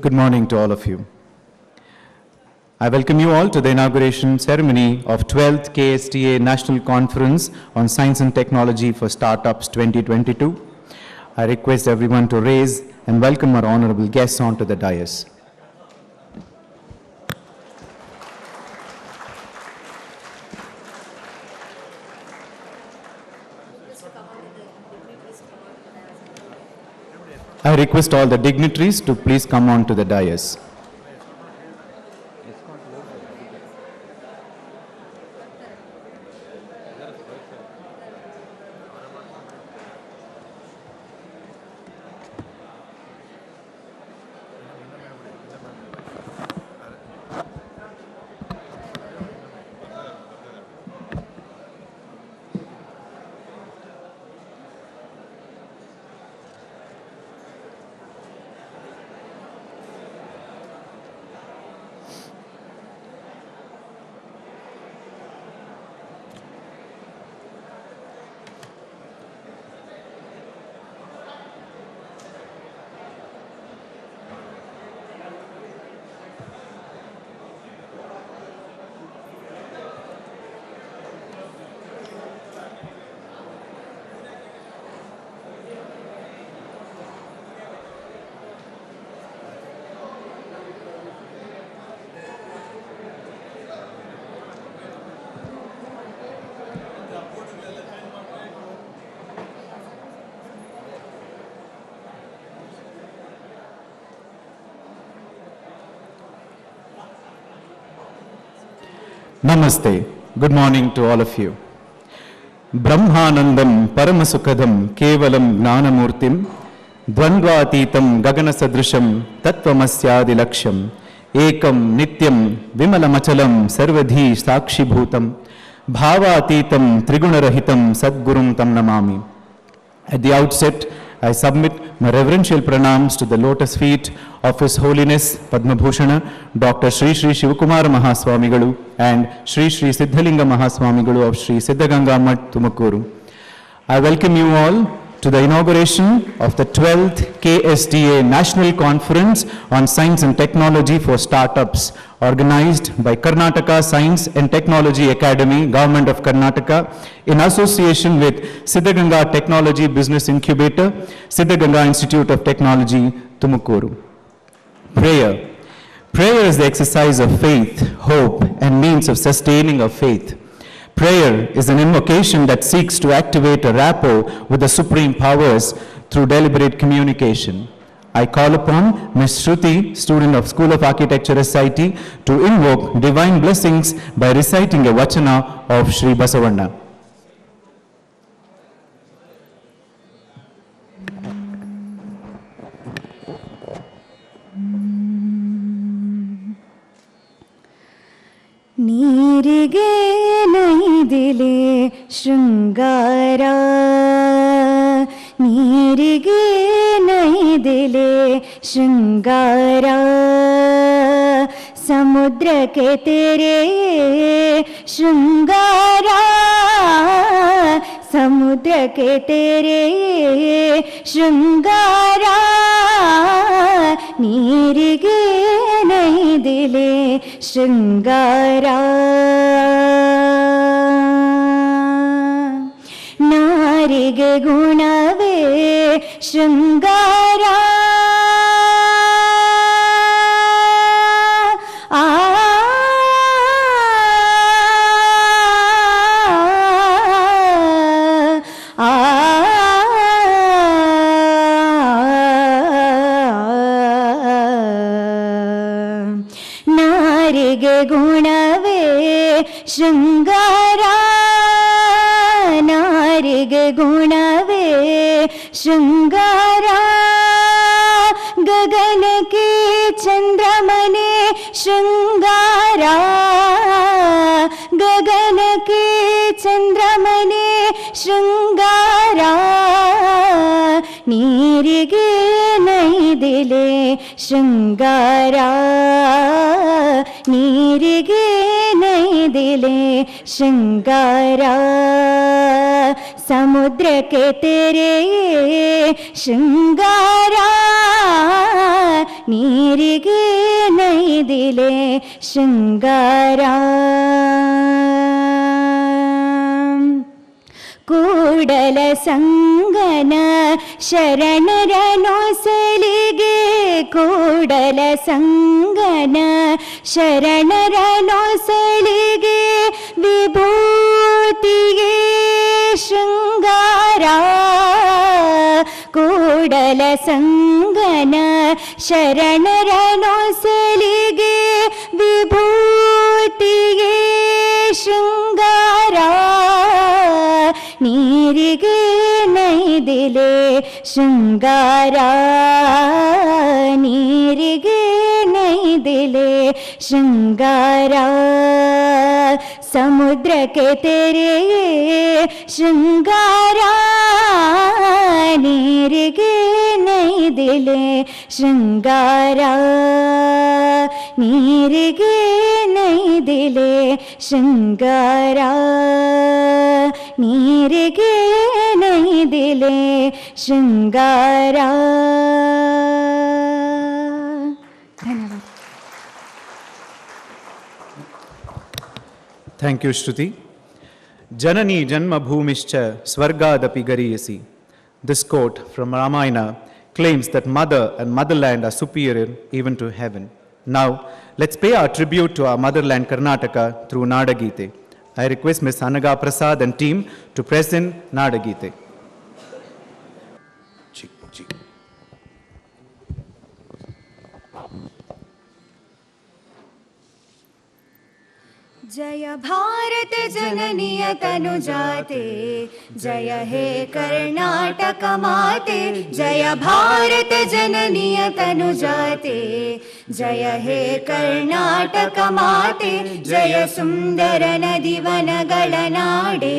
Good morning to all of you. I welcome you all to the inauguration ceremony of 12th KSTA National Conference on Science and Technology for Startups 2022. I request everyone to raise and welcome our honorable guests onto the dais. I request all the dignitaries to please come on to the dais. Namaste. Good morning to all of you. Brahmanandam Paramasukadam Kevalam Gnanamurtim Dvandvatitam Gaganasadrisham Tattvamasya Laksham Ekam Nityam Vimalamachalam Sarvadhi Sakshi Bhutam Bhavatitam Trigunarahitam Sadgurum Tam Namami. At the outset, I submit my reverential pranams to the lotus feet of His Holiness Padma Bhushana, Dr. Sri Sri Shivakumara Mahaswamigalu and Sri Sri Siddhalinga Mahaswamigalu of Sri Siddhaganga Math, Tumkuru. I welcome you all to the inauguration of the 12th KSTA National Conference on Science and Technology for Startups, organized by Karnataka Science and Technology Academy, Government of Karnataka, in association with Siddhaganga Technology Business Incubator, Siddhaganga Institute of Technology, Tumkuru. Prayer. Prayer is the exercise of faith, hope, and means of sustaining our faith. Prayer is an invocation that seeks to activate a rapport with the supreme powers through deliberate communication. I call upon Ms. Shruti, student of School of Architecture SIT, to invoke divine blessings by reciting a vachana of Sri Basavanna. ನೀರಿಗೆ ನೈದಿಲೆ ಶೃಂಗಾರ ನೀರಿಗೆ ನೈದಿಲೆ ಶೃಂಗಾರ ಸಮುದ್ರಕ್ಕೆ ತೆರೆ ಶೃಂಗಾರ ಸಮುದ್ರಕ್ಕೆ ತೆರೆ ಶೃಂಗಾರ ನೀರಿಗೆ ನೈದಿಲೆ ಶೃಂಗಾರ ನಾರಿಗೆ ಗುಣವೇ ಶೃಂಗಾರ ನಾರಿಗೆ ಗುಣವೇ ಶೃಂಗಾರ ನಾರಿಗೆ ಗುಣವೇ ಶೃಂಗಾರ ಗಗನಕ್ಕೆ ಚಂದ್ರಮನೆ ಶೃಂಗಾರ ಗಗನಕ್ಕೆ ಚಂದ್ರಮನೆ ಶೃಂಗಾರ ನೀರಿಗೆ ನೈದಿಲೆ ಶೃಂಗಾರ ನೀರಿಗೆ ನೈದಿಲೆ ಶೃಂಗಾರ ಸಮುದ್ರಕ್ಕೆ ತೆರೆಯೇ ಶೃಂಗಾರ ನೀರಿಗೆ ನೈದಿಲೆ ಶೃಂಗಾರ ಕೂಡಲ ಸಂಗನ ಶರಣರ ನೊಸಲಿಗೆ ಕೂಡಲ ಸಂಗನ ಶರಣರ ನೊಸಲಿಗೆ ವಿಭೂತಿಗೆ ಶೃಂಗಾರ ಕೂಡಲ ಸಂಗನ ಶರಣರ ನೊಸಲಿಗೆ ವಿಭೂತಿಗೆ ಶೃಂಗಾರ ನೀರಿಗೆ ನೈದಿಲೆ ಶೃಂಗಾರ ನೀರಿಗೆ ನೈದಿಲೆ ಶೃಂಗಾರ ಸಮುದ್ರಕ್ಕೆ ತೆರೆಯೇ ಶೃಂಗಾರ ನೀರಿಗೆ ನೈದಿಲೆ ಶೃಂಗಾರ ನೀರಿಗೆ ನೈದಿಲೆ ಶೃಂಗಾರ ನೀರಿಗೆ ನೈದಿಲೆ ಶೃಂಗಾರ. ಧನ್ಯವಾದ. Thank you, Shruti. Janani Janma Bhumischa Swargadapi Gariyasi. This quote from Ramayana claims that mother and motherland are superior even to heaven. Now, let's pay our tribute to our motherland Karnataka through Nadagite. I request Ms. Anaga Prasad and team to present Nadagite. जय भारत जननीय तनुजाते जय हे कर्नाटक माते जय भारत जननीय तनुजाते जय हे कर्नाटक माते जय सुंदर नदी वनಗಳ ನಾಡೆ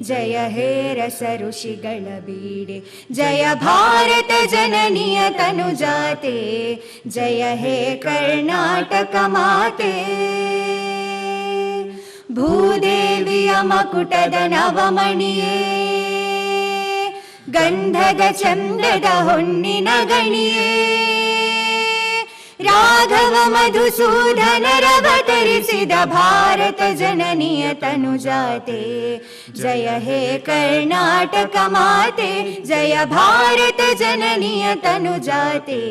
जय हे रस ऋषिಗಳ ಬೀಡೆ जय भारत जननीय तनुजाते जय हे कर्नाटक माते ಭೂದೇವಿಯ ಮಕುಟದ ನವಮಣಿಯೇ ಗಂಧದ ಚಂದದ ಹೊನ್ನಿನ ಗಣಿಯೇ ರಾಘವ ಮಧುಸೂದನರವತರಿಸಿದ ಭಾರತ ಜನನಿಯ ತನುಜಾತೆ ಜಯ ಹೇ ಕರ್ನಾಟಕ ಮಾತೆ ಜಯ ಭಾರತ ಜನನಿಯ ತನುಜಾತೆ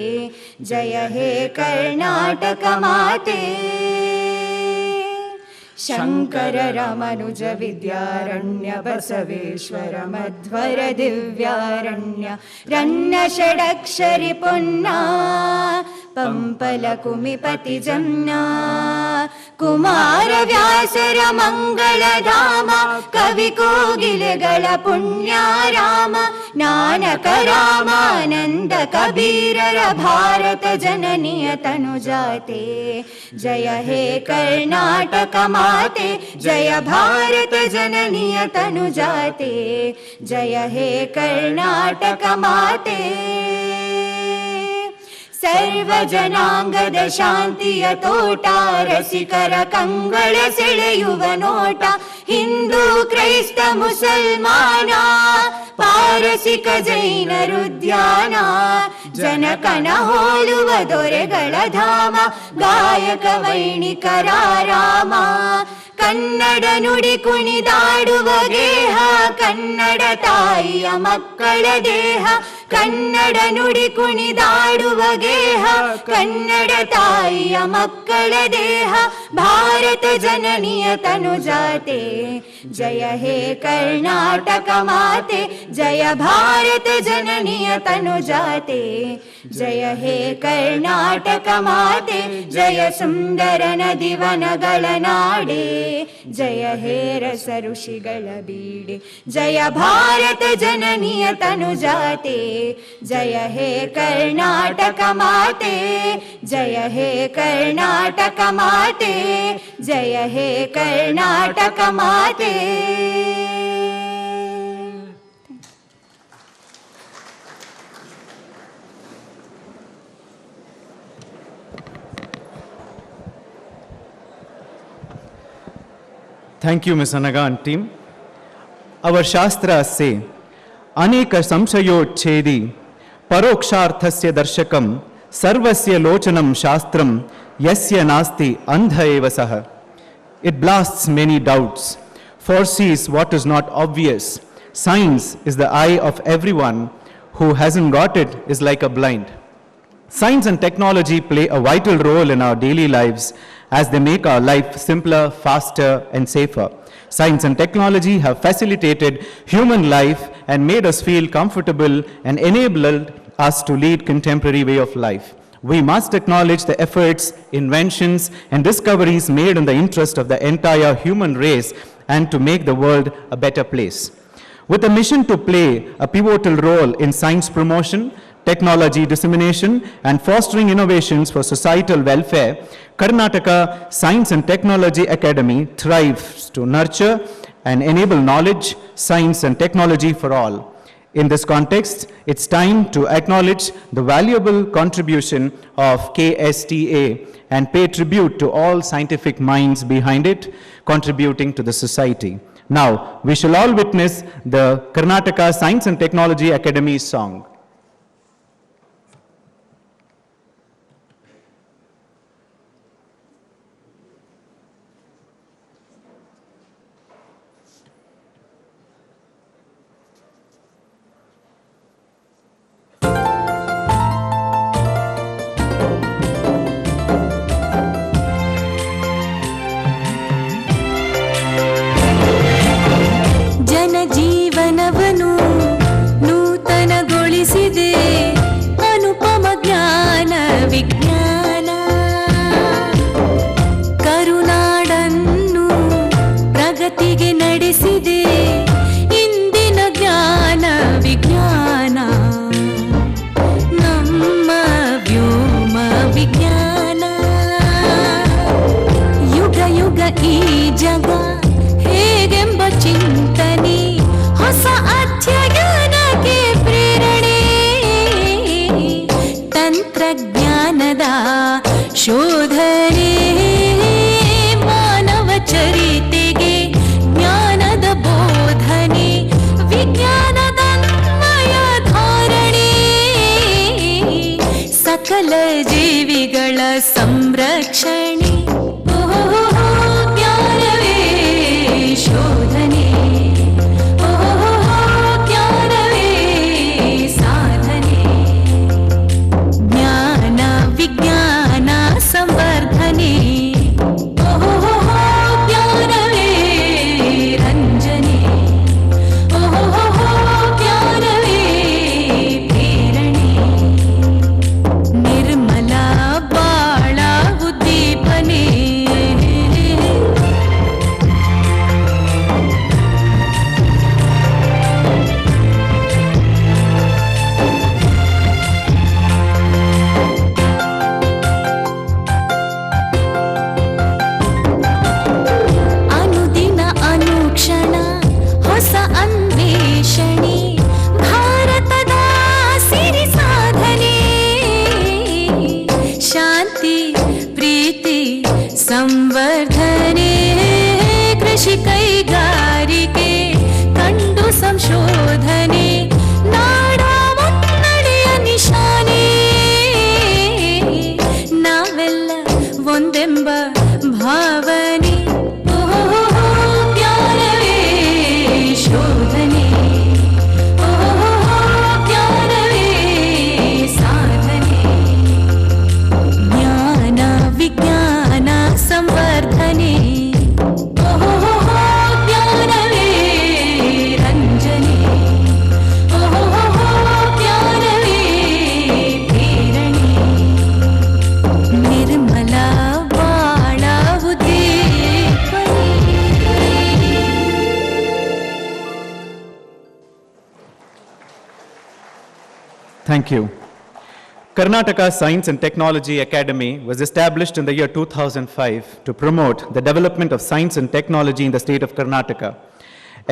ಜಯ ಹೇ ಕರ್ನಾಟಕ ಮಾತೆ ಶಂಕರ ರಮನುಜ ವಿದ್ಯಾರಣ್ಯ ಬಸವೇಶ್ವರ ಮಧ್ವರ ದಿವ್ಯಾರಣ್ಯ ರನ್ನ ಷಡಕ್ಷರಿ ಪೊನ್ನ ಪಂಪಲ ಕುಮಿಪತಿ ಜನ್ನ ಕುಮಾರ ವ್ಯಾಸರ ಮಂಗಳಧಾಮ ಕವಿ ಕೋಗಿಲೆಗಳ ಪುಣ್ಯಾರಾಮ ನಾನಕ ರಾಮಾನಂದ ಕಬೀರರ ಭಾರತ ಜನನಿಯ ತನುಜಾತೆ ಜಯ ಹೇ ಕರ್ನಾಟಕ ಮಾತೆ ಜಯ ಭಾರತ ಜನನಿಯ ತನುಜಾತೆ ಜಯ ಹೇ ಕರ್ನಾಟಕ ಮಾತೆ ಸರ್ವ ಜನಾಂಗದ ಶಾಂತಿಯ ತೋಟ ರಸಿಕರ ಕಂಗಳ ಸೆಳೆಯುವ ನೋಟ ಹಿಂದೂ ಕ್ರೈಸ್ತ ಮುಸಲ್ಮಾನ ಪಾರಸಿಕ ಜೈನರುದ್ಯಾನ ಜನಕನ ಹೋಲುವ ದೊರೆಗಳ ಧಾಮ ಗಾಯಕ ವೈಣಿಕರ ರಾಮ ಕನ್ನಡ ನುಡಿ ಕುಣಿದಾಡುವ ಗೇಹ ಕನ್ನಡ ತಾಯಿಯ ಮಕ್ಕಳ ದೇಹ ಕನ್ನಡ ನುಡಿ ಕುಣಿದಾಡುವ ಗೇಹ ಕನ್ನಡ ತಾಯಿಯ ಮಕ್ಕಳ ದೇಹ भारत जननीय तनुजाते जय हे कर्नाटक माते जय भारत जननीय तनुजाते जय हे कर्नाटक माते जय सुंदर नदी वनಗಳ ನಾಡೆ जय हे रस ಋಷಿಗಳ ಬೀಡೆ जय भारत जननीय तनुजाते जय हे कर्नाटक माते जय हे कर्नाटक माते जय हे कर्नाटक माते. Thank you, Ms. Anaga and team. Our Shastras say, Aneka samshayocchedi paroksharthasya darshakam sarvasya lochanam shastram yasya nasti andha eva saha. It blasts many doubts, foresees what is not obvious. Science is the eye of everyone. Who hasn't got it is like a blind. Science and technology play a vital role in our daily lives as they make our life simpler, faster, and safer. Science and technology have facilitated human life and made us feel comfortable and enabled us to lead contemporary way of life. We must acknowledge the efforts, inventions, and discoveries made in the interest of the entire human race and to make the world a better place. With a mission to play a pivotal role in science promotion, technology dissemination, and fostering innovations for societal welfare, Karnataka Science and Technology Academy thrives to nurture and enable knowledge, science, and technology for all. In this context, it's time to acknowledge the valuable contribution of KSTA and pay tribute to all scientific minds behind it, contributing to the society. Now, we shall all witness the Karnataka Science and Technology Academy song. ಜನಜೀವನವನು ನೂತನಗೊಳಿಸಿದೆ ಅನುಪಮ ಜ್ಞಾನ ವಿಜ್ಞಾನ ಕರುನಾಡನ್ನು ಪ್ರಗತಿಗೆ ನಡೆಸಿದೆ ಇಂದಿನ ಜ್ಞಾನ ವಿಜ್ಞಾನ ನಮ್ಮ ವ್ಯೋಮ ವಿಜ್ಞಾನ ಯುಗ ಯುಗ ಈ ಜಗ ಹೇಗೆಂಬ ಚಿಂತನೆ ಹೊಸ ಅಧ್ಯಯನಕ್ಕೆ ಪ್ರೇರಣೆ ತಂತ್ರಜ್ಞಾನದ ಶೋಧನೆ ಮಾನವ ಚರಿತೆಗೆ ಜ್ಞಾನದ ಬೋಧನೆ ವಿಜ್ಞಾನದ ಅನ್ವಯ ಧಾರಣೆ ಸಕಲ ಜೀವಿಗಳ ಸಂರಕ್ಷಣೆ ಜ್ಞಾನವೇ ಶೋಧನೆ ಜ್ಞಾನವೇ ಸಾಧನೆ ಜ್ಞಾನ ವಿಜ್ಞಾನ ಸಂವರ್ಧನೆ ಜ್ಞಾನವೇ ರಂಜನೆ ಜ್ಞಾನವೇ ಪ್ರೇರಣೆ ನಿರ್ಮಲ ಬಾಳ ಉದ್ದೀಪನೆ ಅನುದಿನ ಅನುಕ್ಷಣ ಹೊಸ ಅನ್ವೇಷಣೆ ಭಾರತದ ಸಿರಿ ಸಾಧನೆ ಶಾಂತಿ ಪ್ರೀತಿ ಸಂವರ್ಧನೆ ಕೃಷಿ ಕೈಗಾರಿಕೆ ಕಂಡು ಸಂಶೋಧನೆ ನಾಡ ಮುನ್ನಡೆಯ ನಿಶಾನೆ ನಾವೆಲ್ಲ ಒಂದೆಂಬ ಭಾವನೆ ಜ್ಞಾನವೇ ಶೋಧನೆ ಜ್ಞಾನವೇ ಸಾಧನೆ ಜ್ಞಾನ ವಿಜ್ಞಾನ ಸಂವರ್ಧನೆ Thank you. Karnataka Science and Technology Academy was established in the year 2005 to promote the development of science and technology in the state of Karnataka,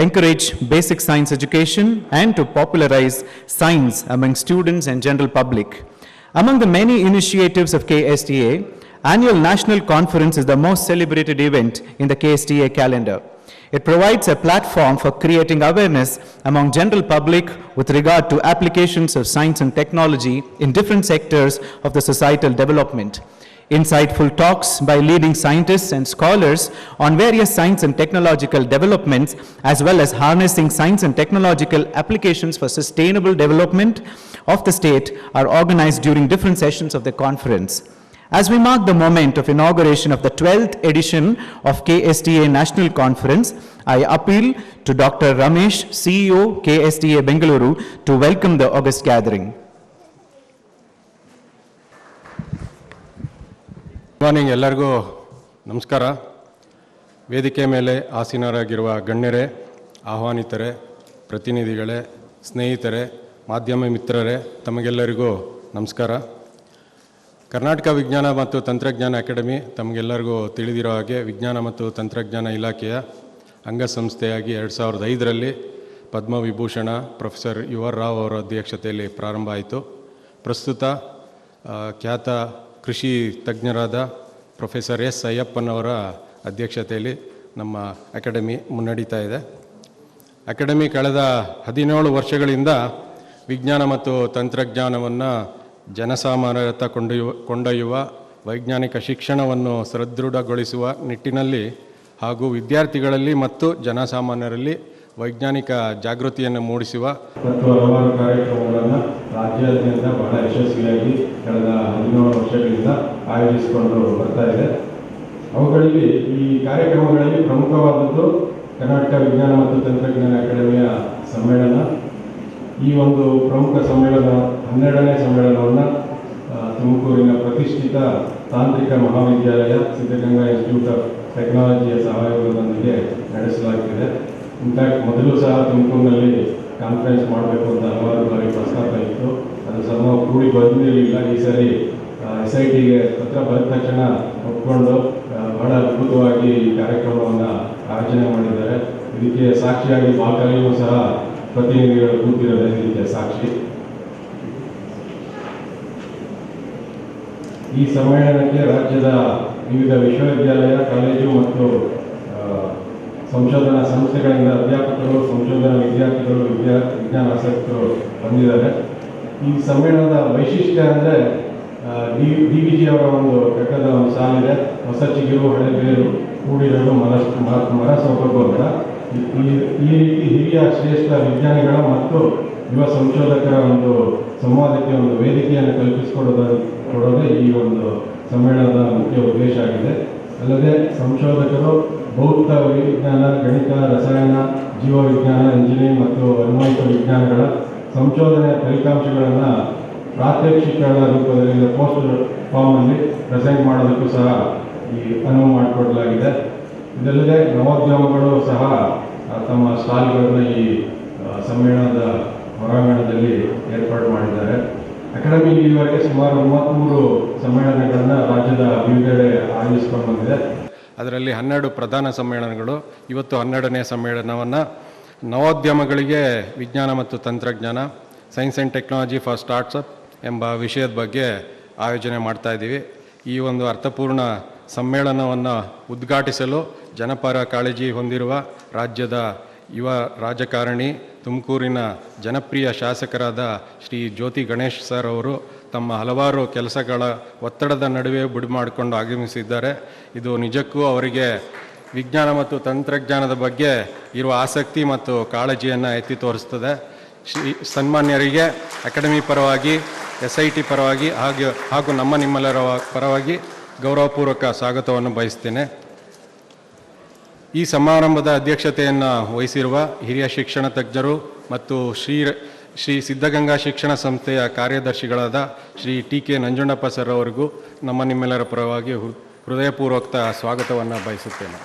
encourage basic science education, and to popularize science among students and general public. Among the many initiatives of KSTA, Annual National Conference is the most celebrated event in the KSTA calendar. It provides a platform for creating awareness among general public with regard to applications of science and technology in different sectors of the societal development. Insightful talks by leading scientists and scholars on various science and technological developments, as well as harnessing science and technological applications for sustainable development of the state, are organized during different sessions of the conference. As we mark the moment of inauguration of the 12th edition of KSTA National Conference, I appeal to Dr. Ramesh, CEO, KSTA Bengaluru, to welcome the august gathering. Morning ಎಲ್ಲರಿಗೂ ನಮಸ್ಕಾರ. ವೇದಿಕೆ ಮೇಲೆ ಆಸೀನರಾಗಿರುವ ಗಣ್ಯರೇ, ಆಹ್ವಾನಿತರೇ, ಪ್ರತಿನಿಧಿಗಳೇ, ಸ್ನೇಹಿತರೆ, ಮಾಧ್ಯಮ ಮಿತ್ರರೇ, ತಮಗೆಲ್ಲರಿಗೂ ನಮಸ್ಕಾರ. ಕರ್ನಾಟಕ ವಿಜ್ಞಾನ ಮತ್ತು ತಂತ್ರಜ್ಞಾನ ಅಕಾಡೆಮಿ ತಮಗೆಲ್ಲರಿಗೂ ತಿಳಿದಿರೋ ಹಾಗೆ ವಿಜ್ಞಾನ ಮತ್ತು ತಂತ್ರಜ್ಞಾನ ಇಲಾಖೆಯ ಅಂಗಸಂಸ್ಥೆಯಾಗಿ 2005ರಲ್ಲಿ Padma Vibhushan professor U R Rao ಅವರ ಅಧ್ಯಕ್ಷತೆಯಲ್ಲಿ ಪ್ರಾರಂಭ ಆಯಿತು. ಪ್ರಸ್ತುತ ಖ್ಯಾತ ಕೃಷಿ ತಜ್ಞರಾದ ಪ್ರೊಫೆಸರ್ ಎಸ್ ಅಯ್ಯಪ್ಪನವರ ಅಧ್ಯಕ್ಷತೆಯಲ್ಲಿ ನಮ್ಮ ಅಕಾಡೆಮಿ ಮುನ್ನಡೀತಾ ಇದೆ. ಅಕಾಡೆಮಿ ಕಳೆದ 17 ವರ್ಷಗಳಿಂದ ವಿಜ್ಞಾನ ಮತ್ತು ತಂತ್ರಜ್ಞಾನವನ್ನು ಜನಸಾಮಾನ್ಯರತ್ತ ಕೊಂಡೊಯ್ಯುವ ವೈಜ್ಞಾನಿಕ ಶಿಕ್ಷಣವನ್ನು ಸದೃಢಗೊಳಿಸುವ ನಿಟ್ಟಿನಲ್ಲಿ ಹಾಗೂ ವಿದ್ಯಾರ್ಥಿಗಳಲ್ಲಿ ಮತ್ತು ಜನಸಾಮಾನ್ಯರಲ್ಲಿ ವೈಜ್ಞಾನಿಕ ಜಾಗೃತಿಯನ್ನು ಮೂಡಿಸುವ ಮತ್ತು ಹಲವಾರು ಕಾರ್ಯಕ್ರಮಗಳನ್ನು ರಾಜ್ಯಾದ್ಯಂತ ಬಹಳ ಯಶಸ್ವಿಯಾಗಿ ಕಳೆದ 17 ವರ್ಷಗಳಿಂದ ಆಯೋಜಿಸಿಕೊಂಡು ಬರ್ತಾ ಇದೆ. ಅವುಗಳಲ್ಲಿ ಈ ಕಾರ್ಯಕ್ರಮಗಳಲ್ಲಿ ಪ್ರಮುಖವಾದದ್ದು ಕರ್ನಾಟಕ ವಿಜ್ಞಾನ ಮತ್ತು ತಂತ್ರಜ್ಞಾನ ಅಕಾಡೆಮಿಯ ಸಮ್ಮೇಳನ. ಈ ಒಂದು ಪ್ರಮುಖ ಸಮ್ಮೇಳನ 12ನೇ ಸಮ್ಮೇಳನವನ್ನು ತುಮಕೂರಿನ ಪ್ರತಿಷ್ಠಿತ ತಾಂತ್ರಿಕ ಮಹಾವಿದ್ಯಾಲಯ ಸಿದ್ಧಗಂಗಾ ಇನ್ಸ್ಟಿಟ್ಯೂಟ್ ಆಫ್ ಟೆಕ್ನಾಲಜಿಯ ಸಹಯೋಗದೊಂದಿಗೆ ನಡೆಸಲಾಗುತ್ತಿದೆ. ಇನ್ಫ್ಯಾಕ್ಟ್ ಮೊದಲು ಸಹ ತುಮಕೂರಿನಲ್ಲಿ ಕಾನ್ಫರೆನ್ಸ್ ಮಾಡಬೇಕು ಅಂತ ಹಲವಾರು ಬಾರಿ ಪ್ರಸ್ತಾಪ ಇತ್ತು. ಅದು ಸಹ ಕೂಡಿ ಬಂದಿರಲಿಲ್ಲ. ಈ ಸರಿ SITಗೆ ಪತ್ರ ಬರೆದ ತಕ್ಷಣ ಒಪ್ಪಿಕೊಂಡು ಬಹಳ ಅದ್ಭುತವಾಗಿ ಈ ಕಾರ್ಯಕ್ರಮವನ್ನು ಆಯೋಜನೆ ಮಾಡಿದ್ದಾರೆ. ಇದಕ್ಕೆ ಸಾಕ್ಷಿಯಾಗಿ ಬಾಕಲಿಯೂ ಸಹ ಪ್ರತಿನಿಧಿಗಳು ಕೂತಿರೋದೇ ಇದಕ್ಕೆ ಸಾಕ್ಷಿ. ಈ ಸಮ್ಮೇಳನಕ್ಕೆ ರಾಜ್ಯದ ವಿವಿಧ ವಿಶ್ವವಿದ್ಯಾಲಯ, ಕಾಲೇಜು ಮತ್ತು ಸಂಶೋಧನಾ ಸಂಸ್ಥೆಗಳಿಂದ ಅಧ್ಯಾಪಕರು, ಸಂಶೋಧನಾ ವಿದ್ಯಾರ್ಥಿಗಳು, ವಿಜ್ಞಾನ ಆಸಕ್ತರು ಬಂದಿದ್ದಾರೆ. ಈ ಸಮ್ಮೇಳನದ ವೈಶಿಷ್ಟ್ಯ ಅಂದರೆ DVG ಅವರ ಒಂದು ಕಟ್ಟದ ಒಂದು ಸಾಲಿದೆ, ಹೊಸ ಚಿಗುರು ಹಳೆ ಬೇರು ಕೂಡಿರಲು ಮರ ಸೊಬಗು ಅಂತ. ಈ ರೀತಿ ಹಿರಿಯ ಶ್ರೇಷ್ಠ ವಿಜ್ಞಾನಿಗಳ ಮತ್ತು ಯುವ ಸಂಶೋಧಕರ ಒಂದು ಸಂವಾದಕ್ಕೆ ಒಂದು ವೇದಿಕೆಯನ್ನು ಕಲ್ಪಿಸಿಕೊಡೋದೇ ಈ ಒಂದು ಸಮ್ಮೇಳನದ ಮುಖ್ಯ ಉದ್ದೇಶ ಆಗಿದೆ. ಅಲ್ಲದೆ ಸಂಶೋಧಕರು ಭೌತ ವಿಜ್ಞಾನ, ಗಣಿತ, ರಸಾಯನ, ಜೀವವಿಜ್ಞಾನ, ಇಂಜಿನಿಯರಿಂಗ್ ಮತ್ತು ಅನ್ವಯಿಕ ವಿಜ್ಞಾನಗಳ ಸಂಶೋಧನೆಯ ಫಲಿತಾಂಶಗಳನ್ನು ಪ್ರಾತ್ಯಕ್ಷಿಕಗಳ ರೂಪದಲ್ಲಿ ಪೋಸ್ಟ್ ಫಾರ್ಮಲ್ಲಿ ಪ್ರೆಸೆಂಟ್ ಮಾಡೋದಕ್ಕೂ ಸಹ ಈ ಅನುವು ಮಾಡಿಕೊಡಲಾಗಿದೆ. ಇದಲ್ಲದೆ ನವೋದ್ಯಮಗಳು ಸಹ ತಮ್ಮ ಸ್ಟಾಲ್ಗಳನ್ನು ಈ ಸಮ್ಮೇಳನದ ಹೊರಾಂಗಣದಲ್ಲಿ ಏರ್ಪಾಡು ಮಾಡಿದ್ದಾರೆ. ಅಕಾಡೆಮಿ ಈವರೆಗೆ ಸುಮಾರು 33 ಸಮ್ಮೇಳನಗಳನ್ನು ರಾಜ್ಯದ ವಿವಿಧೆಡೆ ಆಯೋಜಿಸಿಕೊಂಡು ಬಂದಿದೆ. ಅದರಲ್ಲಿ 12 ಪ್ರಧಾನ ಸಮ್ಮೇಳನಗಳು. ಇವತ್ತು 12ನೇ ಸಮ್ಮೇಳನವನ್ನು ನವೋದ್ಯಮಗಳಿಗೆ ವಿಜ್ಞಾನ ಮತ್ತು ತಂತ್ರಜ್ಞಾನ, ಸೈನ್ಸ್ ಆ್ಯಂಡ್ ಟೆಕ್ನಾಲಜಿ ಫಾರ್ ಸ್ಟಾರ್ಟ್ಸಪ್ ಎಂಬ ವಿಷಯದ ಬಗ್ಗೆ ಆಯೋಜನೆ ಮಾಡ್ತಾ ಇದ್ದೀವಿ. ಈ ಒಂದು ಅರ್ಥಪೂರ್ಣ ಸಮ್ಮೇಳನವನ್ನು ಉದ್ಘಾಟಿಸಲು ಜನಪರ ಕಾಳಜಿ ಹೊಂದಿರುವ ರಾಜ್ಯದ ಯುವ ರಾಜಕಾರಣಿ, ತುಮಕೂರಿನ ಜನಪ್ರಿಯ ಶಾಸಕರಾದ ಶ್ರೀ ಜ್ಯೋತಿ ಗಣೇಶ್ ಸರ್ ಅವರು ತಮ್ಮ ಹಲವಾರು ಕೆಲಸಗಳ ಒತ್ತಡದ ನಡುವೆ ಮಾಡಿಕೊಂಡು ಆಗಮಿಸಿದ್ದಾರೆ. ಇದು ನಿಜಕ್ಕೂ ಅವರಿಗೆ ವಿಜ್ಞಾನ ಮತ್ತು ತಂತ್ರಜ್ಞಾನದ ಬಗ್ಗೆ ಇರುವ ಆಸಕ್ತಿ ಮತ್ತು ಕಾಳಜಿಯನ್ನು ಎತ್ತಿ ತೋರಿಸ್ತದೆ. ಸನ್ಮಾನ್ಯರಿಗೆ ಅಕಾಡೆಮಿ ಪರವಾಗಿ, SIT ಪರವಾಗಿ ಹಾಗೂ ನಿಮ್ಮೆಲ್ಲರ ಪರವಾಗಿ ಗೌರವಪೂರ್ವಕ ಸ್ವಾಗತವನ್ನು ಬಯಸ್ತೇನೆ. ಈ ಸಮಾರಂಭದ ಅಧ್ಯಕ್ಷತೆಯನ್ನು ವಹಿಸಿರುವ ಹಿರಿಯ ಶಿಕ್ಷಣ ತಜ್ಞರು ಮತ್ತು ಶ್ರೀ ಸಿದ್ಧಗಂಗಾ ಶಿಕ್ಷಣ ಸಂಸ್ಥೆಯ ಕಾರ್ಯದರ್ಶಿಗಳಾದ ಶ್ರೀ TK ನಂಜುಂಡಪ್ಪ ಸರ್ ಅವರಿಗೂ ನಿಮ್ಮೆಲ್ಲರ ಪರವಾಗಿ ಹೃದಯಪೂರ್ವಕ ಸ್ವಾಗತವನ್ನು ಬಯಸುತ್ತೇನೆ.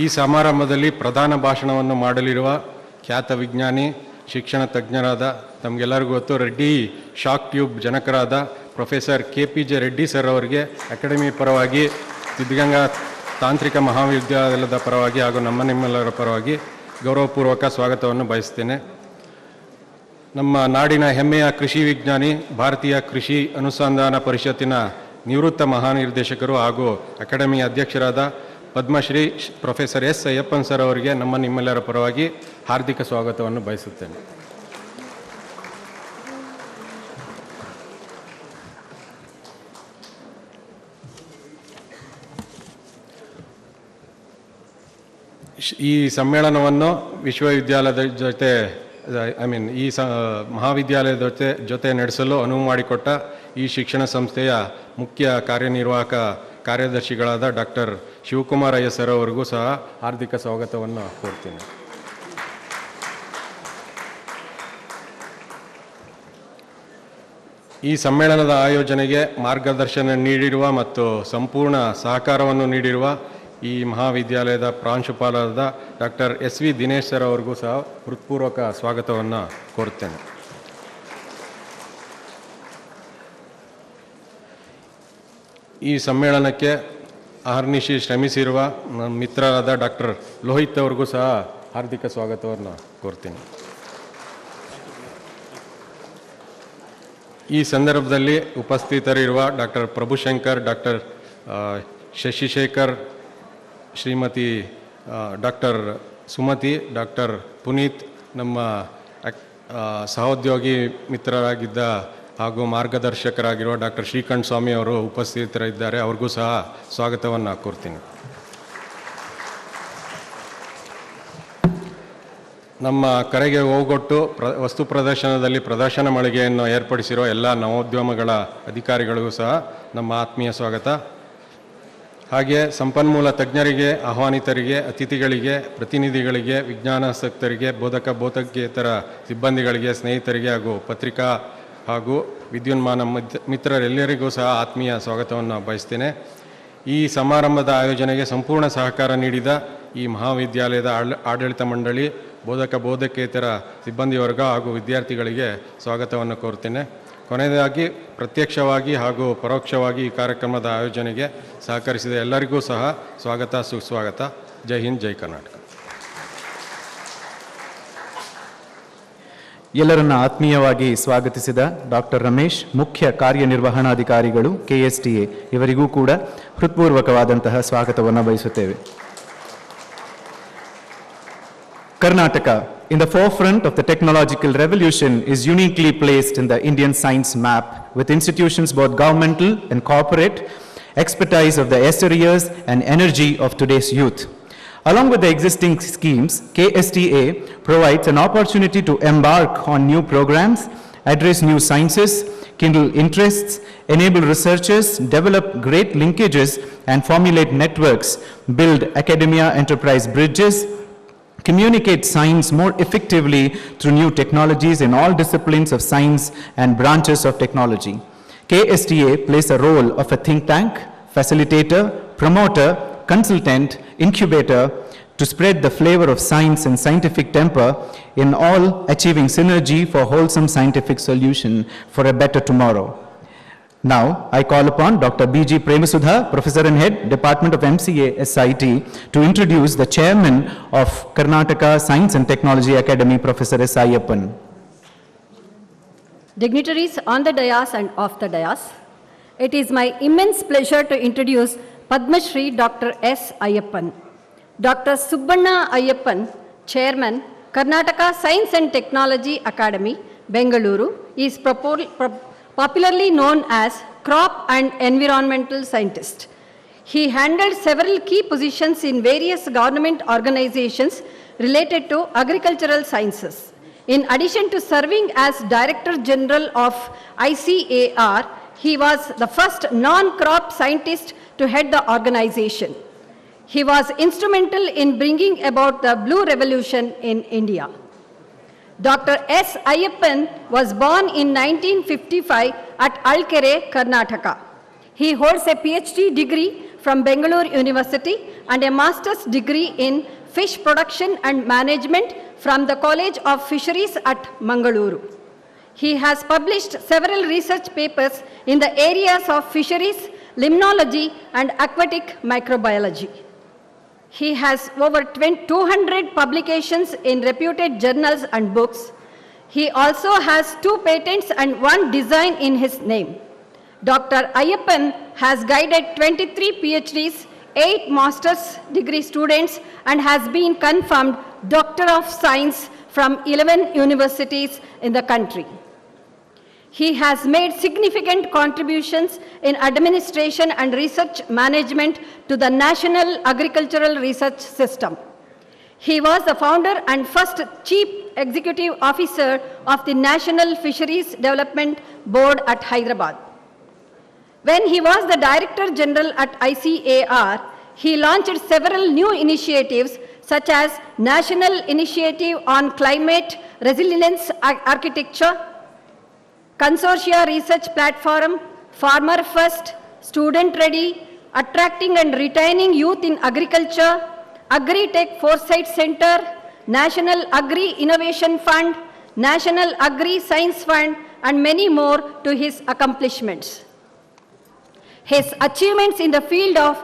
ಈ ಸಮಾರಂಭದಲ್ಲಿ ಪ್ರಧಾನ ಭಾಷಣವನ್ನು ಮಾಡಲಿರುವ ಖ್ಯಾತ ವಿಜ್ಞಾನಿ ಶಿಕ್ಷಣ ತಜ್ಞರಾದ ತಮಗೆಲ್ಲರಿಗೂ ಗೊತ್ತು ರೆಡ್ಡಿ ಶಾಕ್ ಟ್ಯೂಬ್ ಜನಕರಾದ ಪ್ರೊಫೆಸರ್ KPJ ರೆಡ್ಡಿ ಸರ್ ಅವರಿಗೆ ಅಕಾಡೆಮಿ ಪರವಾಗಿ ಸಿದ್ಧಗಂಗಾ ತಾಂತ್ರಿಕ ಮಹಾವಿದ್ಯಾಲಯದ ಪರವಾಗಿ ಹಾಗೂ ನಿಮ್ಮೆಲ್ಲರ ಪರವಾಗಿ ಗೌರವಪೂರ್ವಕ ಸ್ವಾಗತವನ್ನು ಬಯಸ್ತೇನೆ. ನಮ್ಮ ನಾಡಿನ ಹೆಮ್ಮೆಯ ಕೃಷಿ ವಿಜ್ಞಾನಿ, ಭಾರತೀಯ ಕೃಷಿ ಅನುಸಂಧಾನ ಪರಿಷತ್ತಿನ ನಿವೃತ್ತ ಮಹಾನಿರ್ದೇಶಕರು ಹಾಗೂ ಅಕಾಡೆಮಿ ಅಧ್ಯಕ್ಷರಾದ Padmashri professor S. Ayyappan sir ಅವರಿಗೆ ನಿಮ್ಮೆಲ್ಲರ ಪರವಾಗಿ ಹಾರ್ದಿಕ ಸ್ವಾಗತವನ್ನು ಬಯಸುತ್ತೇನೆ. ಈ ಸಮ್ಮೇಳನವನ್ನು ವಿಶ್ವವಿದ್ಯಾಲಯದ ಜೊತೆ ಈ ಮಹಾವಿದ್ಯಾಲಯದ ಜೊತೆ ನಡೆಸಲು ಅನುವು ಮಾಡಿಕೊಟ್ಟ ಈ ಶಿಕ್ಷಣ ಸಂಸ್ಥೆಯ ಮುಖ್ಯ ಕಾರ್ಯನಿರ್ವಾಹಕ ಕಾರ್ಯದರ್ಶಿಗಳಾದ ಡಾಕ್ಟರ್ ಶಿವಕುಮಾರ್ ಅಯ್ಯ ಸರ್ ಅವರಿಗೂ ಸಹ ಹಾರ್ದಿಕ ಸ್ವಾಗತವನ್ನು ಕೋರ್ತೀನಿ. ಈ ಸಮ್ಮೇಳನದ ಆಯೋಜನೆಗೆ ಮಾರ್ಗದರ್ಶನ ನೀಡಿರುವ ಮತ್ತು ಸಂಪೂರ್ಣ ಸಹಕಾರವನ್ನು ನೀಡಿರುವ ಈ ಮಹಾವಿದ್ಯಾಲಯದ ಪ್ರಾಂಶುಪಾಲರಾದ ಡಾಕ್ಟರ್ SV ದಿನೇಶ್ ಸರ್ ಅವರಿಗೂ ಸಹ ಹೃತ್ಪೂರ್ವಕ ಸ್ವಾಗತವನ್ನು ಕೋರುತ್ತೇನೆ. ಈ ಸಮ್ಮೇಳನಕ್ಕೆ ಅಹರ್ನಿಶಿ ಶ್ರಮಿಸಿರುವ ಮಿತ್ರರಾದ ಡಾಕ್ಟರ್ ಲೋಹಿತ್ ಅವರಿಗೂ ಸಹ ಹಾರ್ದಿಕ ಸ್ವಾಗತವನ್ನು ಕೋರ್ತೀನಿ. ಈ ಸಂದರ್ಭದಲ್ಲಿ ಉಪಸ್ಥಿತರಿರುವ doctor Prabhushankar, doctor Shashishekhar, Shrimati doctor Sumathi, doctor Puneeth, ನಮ್ಮ ಸಹೋದ್ಯೋಗಿ ಮಿತ್ರರಾಗಿದ್ದ ಹಾಗೂ ಮಾರ್ಗದರ್ಶಕರಾಗಿರುವ ಡಾಕ್ಟರ್ ಶ್ರೀಕಂಠ ಸ್ವಾಮಿ ಅವರು ಉಪಸ್ಥಿತರಿದ್ದಾರೆ. ಅವ್ರಿಗೂ ಸಹ ಸ್ವಾಗತವನ್ನು ಕೋರ್ತೀನಿ. ನಮ್ಮ ಕರೆಗೆ ಹೋಗೊಟ್ಟು ವಸ್ತು ಪ್ರದರ್ಶನದಲ್ಲಿ ಪ್ರದರ್ಶನ ಮಳಿಗೆಯನ್ನು ಏರ್ಪಡಿಸಿರುವ ಎಲ್ಲ ನವೋದ್ಯಮಗಳ ಅಧಿಕಾರಿಗಳಿಗೂ ಸಹ ನಮ್ಮ ಆತ್ಮೀಯ ಸ್ವಾಗತ. ಹಾಗೆ ಸಂಪನ್ಮೂಲ ತಜ್ಞರಿಗೆ, ಆಹ್ವಾನಿತರಿಗೆ, ಅತಿಥಿಗಳಿಗೆ, ಪ್ರತಿನಿಧಿಗಳಿಗೆ, ವಿಜ್ಞಾನಾಸಕ್ತರಿಗೆ, ಬೋಧಕೇತರ ಸಿಬ್ಬಂದಿಗಳಿಗೆ, ಸ್ನೇಹಿತರಿಗೆ ಹಾಗೂ ಪತ್ರಿಕಾ ಹಾಗೂ ವಿದ್ಯುನ್ಮಾನ ಮಿತ್ರರೆಲ್ಲರಿಗೂ ಸಹ ಆತ್ಮೀಯ ಸ್ವಾಗತವನ್ನು ಬಯಸ್ತೇನೆ. ಈ ಸಮಾರಂಭದ ಆಯೋಜನೆಗೆ ಸಂಪೂರ್ಣ ಸಹಕಾರ ನೀಡಿದ ಈ ಮಹಾವಿದ್ಯಾಲಯದ ಆಡಳಿತ ಮಂಡಳಿ, ಬೋಧಕೇತರ ಸಿಬ್ಬಂದಿ ವರ್ಗ ಹಾಗೂ ವಿದ್ಯಾರ್ಥಿಗಳಿಗೆ ಸ್ವಾಗತವನ್ನು ಕೋರುತ್ತೇನೆ. ಕೊನೆಯದಾಗಿ ಪ್ರತ್ಯಕ್ಷವಾಗಿ ಹಾಗೂ ಪರೋಕ್ಷವಾಗಿ ಈ ಕಾರ್ಯಕ್ರಮದ ಆಯೋಜನೆಗೆ ಸಹಕರಿಸಿದ ಎಲ್ಲರಿಗೂ ಸಹ ಸ್ವಾಗತ, ಸುಸ್ವಾಗತ. ಜೈ ಹಿಂದ್, ಜೈ ಕರ್ನಾಟಕ. ಎಲ್ಲರನ್ನ ಆತ್ಮೀಯವಾಗಿ ಸ್ವಾಗತಿಸಿದ ಡಾಕ್ಟರ್ ರಮೇಶ್, ಮುಖ್ಯ ಕಾರ್ಯನಿರ್ವಹಣಾಧಿಕಾರಿಗಳು KSTA, ಇವರಿಗೂ ಕೂಡ ಹೃತ್ಪೂರ್ವಕವಾದಂತಹ ಸ್ವಾಗತವನ್ನು ಬಯಸುತ್ತೇವೆ. Karnataka, in the forefront of the technological revolution, is uniquely placed in the Indian science map, with institutions both governmental and corporate, expertise of the yesteryears and energy of today's youth. Along with the existing schemes, KSTA provides an opportunity to embark on new programs, address new sciences, kindle interests, enable researchers, develop great linkages and formulate networks, build academia-enterprise bridges, communicate science more effectively through new technologies in all disciplines of science and branches of technology. KSTA plays a role of a think tank, facilitator, promoter, consultant, incubator to spread the flavor of science and scientific temper in all, achieving synergy for wholesome scientific solution for a better tomorrow. Now, I call upon Dr. B.G. Premasudha, Professor and Head, Department of MCA SIT, to introduce the Chairman of Karnataka Science and Technology Academy, Professor S. Ayyappan. Dignitaries on the dais and off the dais, it is my immense pleasure to introduce Padma Shri Dr. S. Ayyappan. Dr. Subbanna Ayyappan, Chairman, Karnataka Science and Technology Academy, Bengaluru, is popularly known as crop and environmental scientist. He handled several key positions in various government organizations related to agricultural sciences. In addition to serving as Director General of ICAR, he was the first non-crop scientist to head the organization. He was instrumental in bringing about the Blue Revolution in India. Dr. S. Ayyappan was born in 1955 at Alkere, Karnataka. He holds a PhD degree from Bangalore University and a master's degree in fish production and management from the College of Fisheries at Mangaluru. He has published several research papers in the areas of fisheries, limnology, and aquatic microbiology. He has over 200 publications in reputed journals and books. He also has 2 patents and 1 design in his name. Dr. Ayyappan has guided 23 PhDs, 8 master's degree students, and has been confirmed Doctor of Science from 11 universities in the country. He has made significant contributions in administration and research management to the National Agricultural Research System. He was the founder and first Chief Executive Officer of the National Fisheries Development Board at Hyderabad. When he was the Director General at ICAR, he launched several new initiatives such as National Initiative on Climate Resilience Architecture, Consortia Research Platform, Farmer First, Student Ready, Attracting and Retaining Youth in Agriculture, Agri-Tech Foresight Center, National Agri Innovation Fund, National Agri Science Fund, and many more to his accomplishments. His achievements in the field of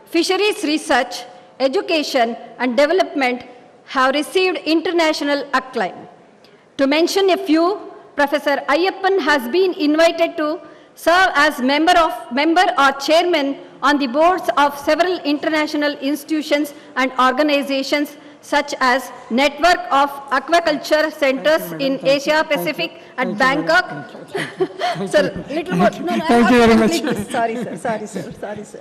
fisheries research, education, and development have received international acclaim. To mention a few, Professor Ayyappan has been invited to serve as member or chairman on the boards of several international institutions and organizations such as Network of Aquaculture Centers in Asia Pacific at Bangkok. Sir, little more. No, Thank you very much. Sorry, sir.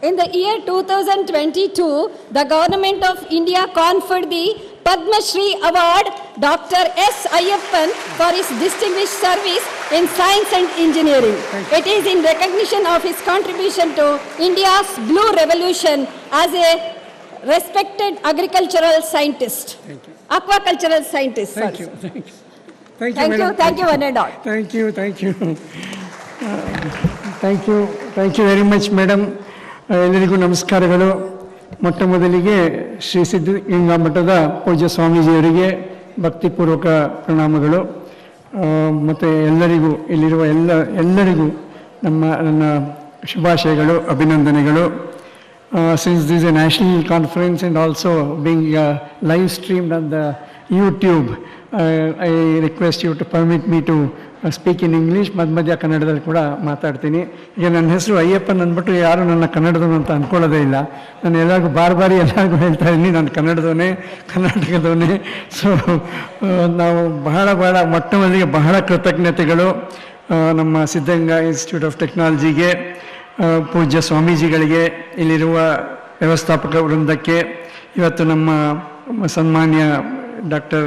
In the year 2022, the Government of India conferred the Padma Shri Award Dr. S. Ayyappan for his distinguished service in science and engineering. It is in recognition of his contribution to India's Blue Revolution as a respected agricultural scientist. Thank you. Aquacultural scientist. Thank you. Thank you, madam. Thank you, one and all. Thank you. Thank you very much, madam. ಎಲ್ಲರಿಗೂ ನಮಸ್ಕಾರಗಳು. ಮೊಟ್ಟ ಮೊದಲಿಗೆ ಶ್ರೀ ಸಿದ್ಧಗಂಗಾ ಮಠದ ಪೂಜ್ಯ ಸ್ವಾಮೀಜಿಯವರಿಗೆ ಭಕ್ತಿಪೂರ್ವಕ ಪ್ರಣಾಮಗಳು. ಮತ್ತು ಎಲ್ಲರಿಗೂ ಇಲ್ಲಿರುವ ಎಲ್ಲರಿಗೂ ನನ್ನ ಶುಭಾಶಯಗಳು, ಅಭಿನಂದನೆಗಳು. Since this is a national conference and also being live streamed on the YouTube, I request you to permit me to speak in English. ಮಧ್ಯ ಕನ್ನಡದಲ್ಲಿ ಕೂಡ ಮಾತಾಡ್ತೀನಿ. ಈಗ ನನ್ನ ಹೆಸರು ಅಯ್ಯಪ್ಪನ್ ಅಂದ್ಬಿಟ್ಟು ಯಾರು ನನ್ನ ಕನ್ನಡದವನು ಅಂತ ಅಂದ್ಕೊಳ್ಳೋದೇ ಇಲ್ಲ. ನಾನು ಎಲ್ಲರಿಗೂ ಬಾರಿ ಎಲ್ಲರಿಗೂ ಹೇಳ್ತಾ ಇದ್ದೀನಿ, ನಾನು ಕನ್ನಡದವನೇ, ಕರ್ನಾಟಕದವನೇ. ಸೊ ನಾವು ಬಹಳ ಮೊಟ್ಟ ಮೊದಲಿಗೆ ಬಹಳ ಕೃತಜ್ಞತೆಗಳು ನಮ್ಮ ಸಿದ್ಧಗಂಗಾ ಇನ್ಸ್ಟಿಟ್ಯೂಟ್ ಆಫ್ ಟೆಕ್ನಾಲಜಿಗೆ, ಪೂಜ್ಯ ಸ್ವಾಮೀಜಿಗಳಿಗೆ, ಇಲ್ಲಿರುವ ವ್ಯವಸ್ಥಾಪಕ ವೃಂದಕ್ಕೆ, ಇವತ್ತು ನಮ್ಮ ಸನ್ಮಾನ್ಯ ಡಾಕ್ಟರ್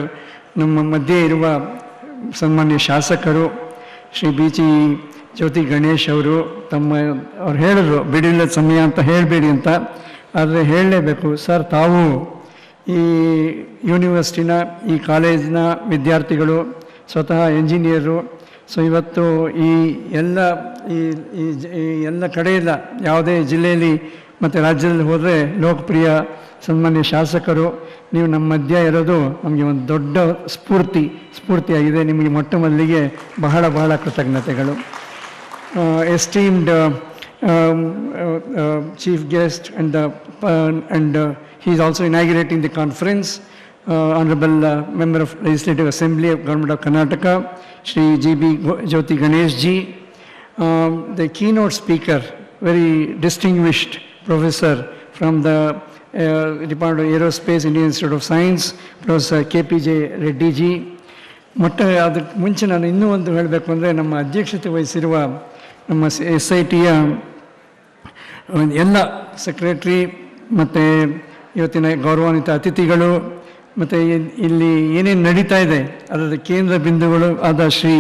ನಮ್ಮ ಮಧ್ಯೆ ಇರುವ ಸನ್ಮಾನ್ಯ ಶಾಸಕರು ಶ್ರೀ ಬಿ ಜಿ ಜ್ಯೋತಿ ಗಣೇಶ್ ಅವರು, ಅವ್ರು ಹೇಳಿದ್ರು ಬಿಡಿಲ್ಲದ ಸಮಯ ಅಂತ ಹೇಳಬೇಡಿ ಅಂತ, ಆದರೆ ಹೇಳಲೇಬೇಕು ಸರ್. ತಾವು ಈ ಯೂನಿವರ್ಸಿಟಿನ, ಈ ಕಾಲೇಜಿನ ವಿದ್ಯಾರ್ಥಿಗಳು, ಸ್ವತಃ ಎಂಜಿನಿಯರು. ಸೊ ಇವತ್ತು ಈ ಎಲ್ಲ ಕಡೆಯಿಂದ ಯಾವುದೇ ಜಿಲ್ಲೆಯಲ್ಲಿ ಮತ್ತು ರಾಜ್ಯದಲ್ಲಿ ಹೋದರೆ ಲೋಕಪ್ರಿಯ ಸನ್ಮಾನ್ಯ ಶಾಸಕರು, ನೀವು ನಮ್ಮ ಮಧ್ಯ ಇರೋದು ನಮಗೆ ಒಂದು ದೊಡ್ಡ ಸ್ಫೂರ್ತಿಯಾಗಿದೆ. ನಿಮಗೆ ಮೊಟ್ಟ ಮೊದಲಿಗೆ ಬಹಳ ಕೃತಜ್ಞತೆಗಳು. Esteemed chief guest and he is also inaugurating the conference, Honorable Member of Legislative Assembly of Government of Karnataka, Shri G.B. Jyoti Ganesh ji, the keynote speaker, very distinguished professor from the Department of Aerospace, Indian Institute of Science, Professor K.P.J. Reddy ji. ಅದಕ್ಕೆ ಮುಂಚೆ ನಾನು ಇನ್ನೂ ಒಂದು ಹೇಳಬೇಕು ಅಂದರೆ, ನಮ್ಮ ಅಧ್ಯಕ್ಷತೆ ವಹಿಸಿರುವ ನಮ್ಮ SITಯ ಎಲ್ಲ ಸೆಕ್ರೆಟ್ರಿ ಮತ್ತು ಇವತ್ತಿನ ಗೌರವಾನ್ವಿತ ಅತಿಥಿಗಳು ಮತ್ತು ಇಲ್ಲಿ ಏನೇನು ನಡೀತಾ ಇದೆ ಅದರ ಕೇಂದ್ರ ಬಿಂದುಗಳು ಆದ ಶ್ರೀ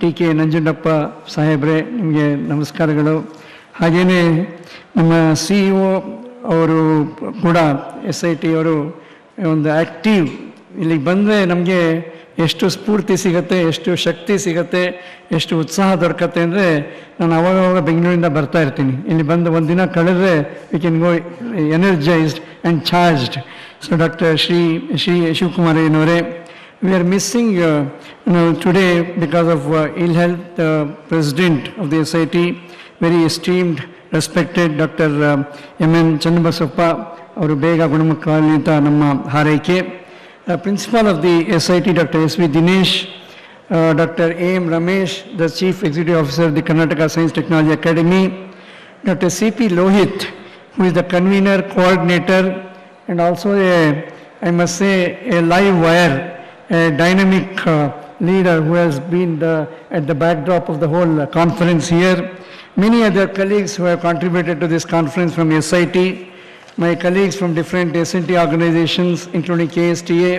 ಟಿ.ಕೆ. ನಂಜುಂಡಪ್ಪ ಸಾಹೇಬ್ರೆ, ನಿಮಗೆ ನಮಸ್ಕಾರಗಳು. ಹಾಗೆಯೇ ನಮ್ಮ CEO ಅವರು ಕೂಡ SIT ಅವರು ಒಂದು ಆ್ಯಕ್ಟಿವ್. ಇಲ್ಲಿಗೆ ಬಂದರೆ ನಮಗೆ ಎಷ್ಟು ಸ್ಫೂರ್ತಿ ಸಿಗುತ್ತೆ, ಎಷ್ಟು ಶಕ್ತಿ ಸಿಗುತ್ತೆ, ಎಷ್ಟು ಉತ್ಸಾಹ ದೊರಕತ್ತೆ ಅಂದರೆ, ನಾನು ಅವಾಗವಾಗ ಬೆಂಗಳೂರಿಂದ ಬರ್ತಾ ಇರ್ತೀನಿ. ಇಲ್ಲಿ ಬಂದು ಒಂದು ದಿನ ಕಳೆದ್ರೆ we can go energised and charged. So Dr. Shri Shivkumar, we are missing today because of ill health, the president of the SIT, very esteemed, respected Dr. M.N. Channabasappa, ಅವರು ಬೇಗ ಗುಣಮುಖರಾಗಲಿ ಅಂತ ನಮ್ಮ ಹಾರೈಕೆ. Principal of the SIT, Dr. S.V. Dinesh, Dr. A.M. Ramesh, the Chief Executive Officer of the Karnataka Science Technology Academy, Dr. C.P. Lohit, who is the convener, coordinator, and also I must say, a live wire, a dynamic leader who has been at the backdrop of the whole conference here. Many other colleagues who have contributed to this conference from SIT, my colleagues from different SNT organizations, including KSTA,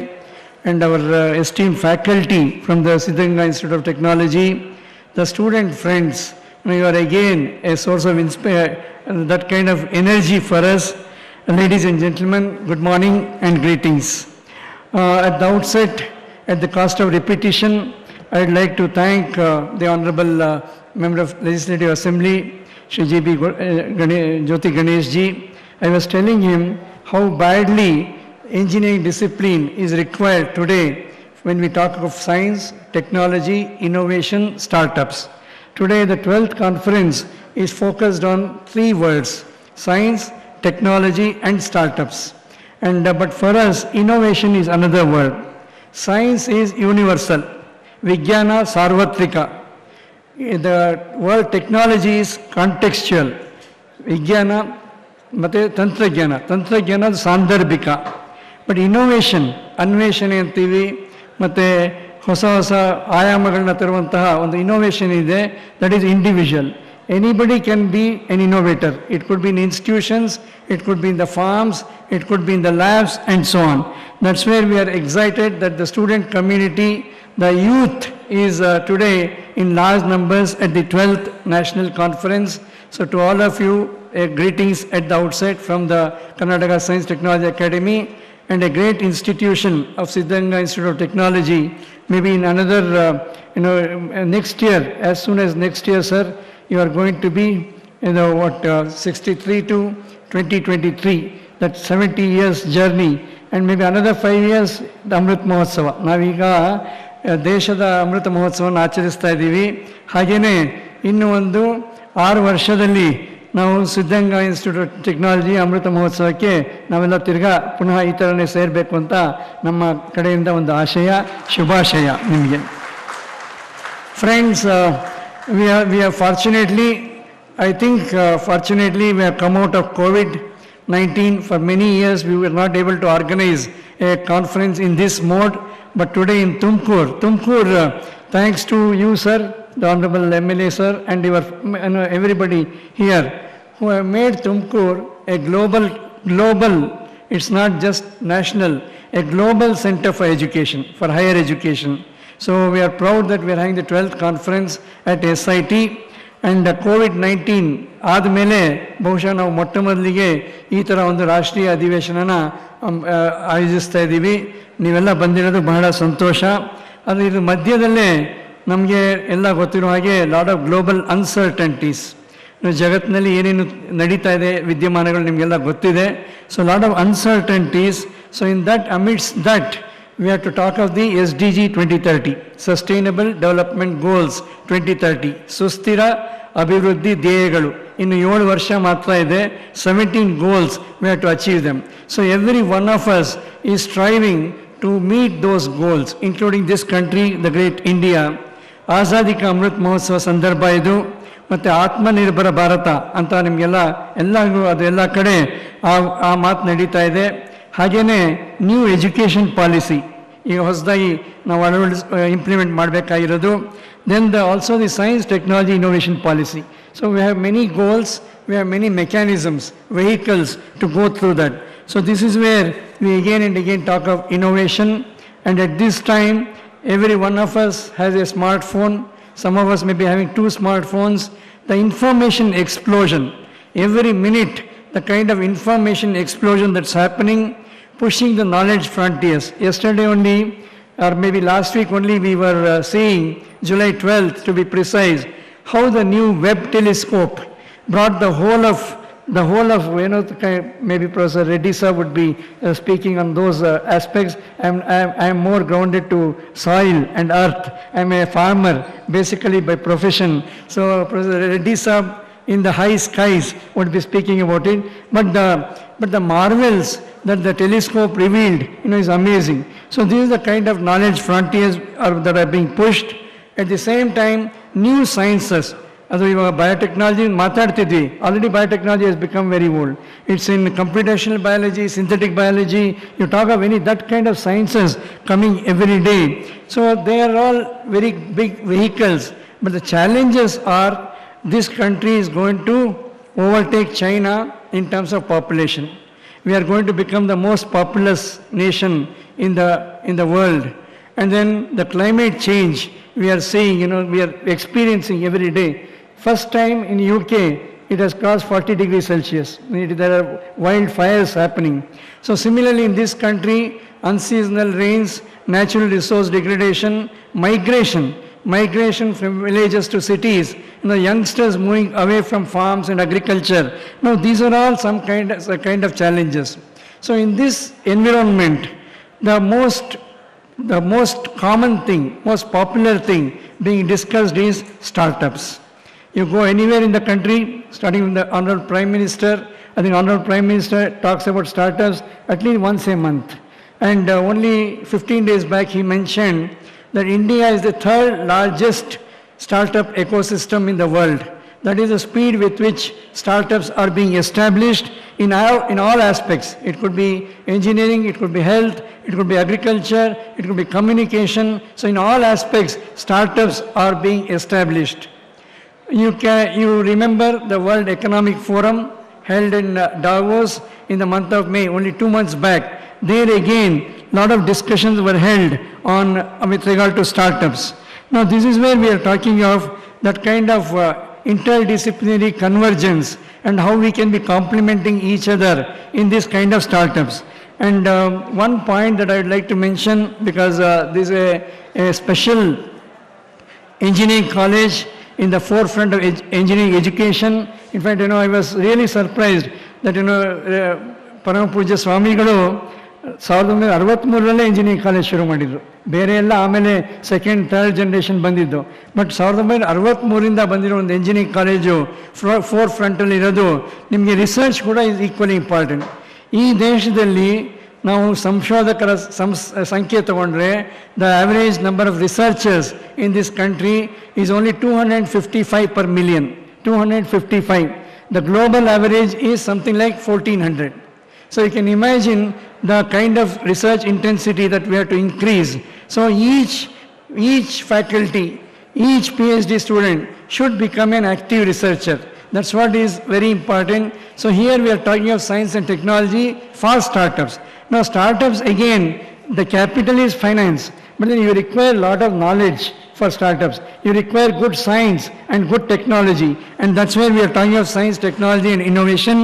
and our esteemed faculty from the Siddhaganga Institute of Technology, the student friends, you are again a source of that kind of energy for us. Ladies and gentlemen, good morning and greetings. At the outset, at the cost of repetition, I would like to thank the Honorable Member of Legislative Assembly, Shri J.B. Jyoti Ganesh ji. I was telling him how badly engineering discipline is required today when we talk of science, technology, innovation, startups. Today, the 12th conference is focused on three words: science, technology, and startups. But for us, innovation is another word. Science is universal. Vijnana sarvatrika. The word technology is contextual. Vijnana ಮತ್ತು ತಂತ್ರಜ್ಞಾನ ಸಾಂದರ್ಭಿಕ. But innovation, ಅನ್ವೇಷಣೆ ಅಂತೀವಿ, ಮತ್ತು ಹೊಸ ಹೊಸ ಆಯಾಮಗಳನ್ನ ತರುವಂತಹ ಒಂದು ಇನೋವೇಷನ್ ಇದೆ, that is individual. Anybody can be an innovator. It could be in institutions, it could be in the farms, it could be in the labs, and so on. That's where we are excited that the student community, the youth is today in large numbers at the 12th National Conference. So to all of you, greetings at the outset from the Karnataka Science Technology Academy and a great institution of Siddhaganga Institute of Technology. Maybe in another, next year, as soon as next year, sir, you are going to be, 63 to 2023, that 70 years journey, and maybe another 5 years, the Amrit Mahotsava. ನಾವೀಗ ದೇಶದ ಅಮೃತ ಮಹೋತ್ಸವವನ್ನು ಆಚರಿಸ್ತಾ ಇದ್ದೀವಿ. ಹಾಗೆಯೇ ಇನ್ನು ಒಂದು 6 ವರ್ಷದಲ್ಲಿ ನಾವು ಸಿದ್ಧಗಂಗಾ ಇನ್ಸ್ಟಿಟ್ಯೂಟ್ ಆಫ್ ಟೆಕ್ನಾಲಜಿ ಅಮೃತ ಮಹೋತ್ಸವಕ್ಕೆ ನಾವೆಲ್ಲ ತಿರ್ಗಾ ಪುನಃ ಈ ಥರನೇ ಸೇರಬೇಕು ಅಂತ ನಮ್ಮ ಕಡೆಯಿಂದ ಒಂದು ಆಶಯ, ಶುಭಾಶಯ ನಿಮಗೆ. Friends, we have fortunately, I think fortunately we have come out of COVID-19. For many years we were not able to organize a conference in this mode, but today in Tumkur, thanks to you, sir, the Honorable MLA, sir, and everybody here who have made Tumkur a global, it's not just national, a global center for education, for higher education. So we are proud that we are having the 12th conference at SIT, and COVID-19 ಆದಮೇಲೆ ಬಹುಶಃ ನಾವು ಮೊಟ್ಟ ಮೊದಲಿಗೆ ಈ ಥರ ಒಂದು ರಾಷ್ಟ್ರೀಯ ಅಧಿವೇಶನನ ಆಯೋಜಿಸ್ತಾ ಇದ್ದೀವಿ. ನೀವೆಲ್ಲ ಬಂದಿರೋದು ಬಹಳ ಸಂತೋಷ. ಆದರೆ ಇದ್ರ ಮಧ್ಯದಲ್ಲೇ ನಮಗೆ ಎಲ್ಲ ಗೊತ್ತಿರೋ ಹಾಗೆ ಲಾಟ್ ಆಫ್ ಗ್ಲೋಬಲ್ ಅನ್ಸರ್ಟನಿಟೀಸ್, ಜಗತ್ತಿನಲ್ಲಿ ಏನೇನು ನಡೀತಾ ಇದೆ ವಿದ್ಯಮಾನಗಳು ನಿಮಗೆಲ್ಲ ಗೊತ್ತಿದೆ. So lot of uncertainties. So in that, amidst that, we have to talk of the SDG 2030, Sustainable Development Goals 2030, ಸುಸ್ಥಿರ ಅಭಿವೃದ್ಧಿ ಧ್ಯೇಯಗಳು. ಇನ್ನು 7 ವರ್ಷ ಮಾತ್ರ ಇದೆ. 17 goals, we have to achieve them. So every one of us is striving to meet those goals, including this country, the great India. ಆಜಾದಿ ಕಾ ಅಮೃತ್ ಮಹೋತ್ಸವ ಸಂದರ್ಭ ಇದು. ಮತ್ತು ಆತ್ಮನಿರ್ಭರ ಭಾರತ ಅಂತ ಎಲ್ಲರಿಗೂ ಅದು ಎಲ್ಲ ಕಡೆ ಆ ಮಾತು ನಡೀತಾ ಇದೆ. ಹಾಗೆಯೇ ನ್ಯೂ ಎಜುಕೇಷನ್ ಪಾಲಿಸಿ ಈಗ ಹೊಸದಾಗಿ ನಾವು ಇಂಪ್ಲಿಮೆಂಟ್ ಮಾಡಬೇಕಾಗಿರೋದು. Then also the science, technology, innovation policy. So we have many goals, we have many mechanisms, vehicles to go through that. So this is where we again and again talk of innovation. And at this time every one of us has a smartphone. Some of us may be having 2 smartphones. The information explosion, every minute, the kind of information explosion that's happening, pushing the knowledge frontiers. Yesterday only, or maybe last week only, we were seeing, July 12th to be precise, how the new Webb telescope brought the whole of the whole of, maybe Professor Reddy sir would be speaking on those aspects. I'm more grounded to soil and earth. I'm a farmer, basically by profession. So Professor Reddy sir in the high skies would be speaking about it. But the marvels that the telescope revealed, is amazing. So this is the kind of knowledge frontiers that are being pushed. At the same time, new sciences. ಅದು ಇವಾಗ biotechnology ಮಾತಾಡ್ತಿದ್ವಿ, already biotechnology has become very old. It's in computational biology, synthetic biology, you talk of that kind of sciences coming every day. So they are all very big vehicles, but the challenges are this country is going to overtake China in terms of population. We are going to become the most populous nation in the world. And then the climate change we are seeing, we are experiencing every day. First time in UK, it has crossed 40 degrees Celsius. There are wildfires happening. So similarly in this country, unseasonal rains, natural resource degradation, migration from villages to cities, youngsters moving away from farms and agriculture. Now these are all some kind of challenges. So in this environment, the most common thing, most popular thing being discussed is startups. You go anywhere in the country, starting with the Honorable Prime Minister, I think Honorable Prime Minister talks about startups at least once a month. And only 15 days back he mentioned that India is the third largest startup ecosystem in the world. That is the speed with which startups are being established in all aspects. It could be engineering, it could be health, it could be agriculture, it could be communication. So in all aspects, startups are being established. You remember the World Economic Forum held in Davos in the month of May, only 2 months back. There again, a lot of discussions were held with regard to startups. Now this is where we are talking of that kind of interdisciplinary convergence and how we can be complementing each other in this kind of startups. And one point that I would like to mention, because this is a special engineering college in the forefront of engineering education. In fact, I was really surprised that, ಪರಮ ಪೂಜ್ಯ ಸ್ವಾಮಿಗಳು 1963 engineering college ಶುರು ಮಾಡಿದರು. ಬೇರೆ ಎಲ್ಲ ಆಮೇಲೆ second third generation ಬಂದಿದ್ದು. But 1963 ಬಂದಿರೋ ಒಂದು ಇಂಜಿನಿಯರಿಂಗ್ ಕಾಲೇಜು ಫೋರ್ ಫ್ರಂಟಲ್ಲಿ ಇರೋದು. ನಿಮಗೆ ರಿಸರ್ಚ್ ಕೂಡ ಇಸ್ ಈಕ್ವಲಿ ಇಂಪಾರ್ಟೆಂಟ್. ಈ ದೇಶದಲ್ಲಿ ನಾವು ಸಂಶೋಧಕರ ಸಂಖ್ಯೆ ತಗೊಂಡ್ರೆ the average number of researchers in this country is only 255 per million. 255. The global average is something like 1400. So you can imagine the kind of research intensity that we have to increase. So each faculty, each PhD student should become an active researcher. That's what is very important. So here we are talking of science and technology for startups. Now startups, again, the capital is finance, but then you require a lot of knowledge for startups. You require good science and good technology, and that's where we are talking of science, technology and innovation.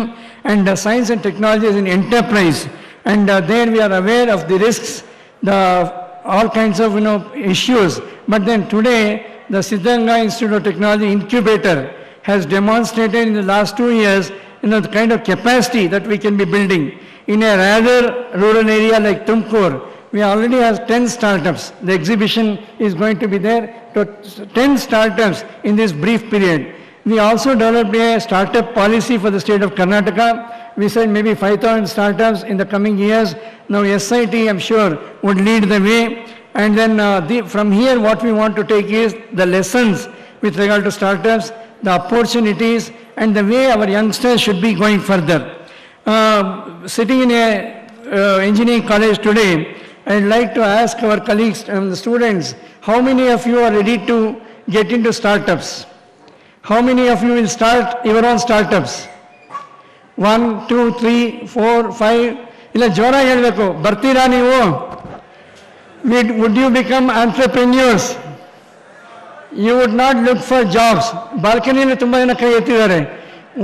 And science and technology is an enterprise, and there we are aware of the risks, all kinds of issues. But then today the Siddhanga Institute of Technology Incubator has demonstrated in the last 2 years the kind of capacity that we can be building. In a rather rural area like TUMKUR, we already have 10 startups. The exhibition is going to be there to 10 startups in this brief period. We also developed a startup policy for the state of Karnataka. We said maybe 5,000 startups in the coming years. Now SIT, I'm sure, would lead the way. And then from here what we want to take is the lessons with regard to startups, the opportunities, and the way our youngsters should be going further. Sitting in a engineering college today, I'd like to ask our colleagues and the students, how many of you are ready to get into startups? How many of you will start your own startups? 1, 2, 3, 4, 5. ಇಲ್ಲ ಜೋರಾಗಿ ಹೇಳಬೇಕು. ಬರ್ತೀರಾ ನೀವು? Would you become entrepreneurs? You would not look for jobs. ಬಾಲ್ಕನಿಯಲ್ಲಿ ತುಂಬ ಜನ ಕೈ ಎತ್ತಿದ್ದಾರೆ.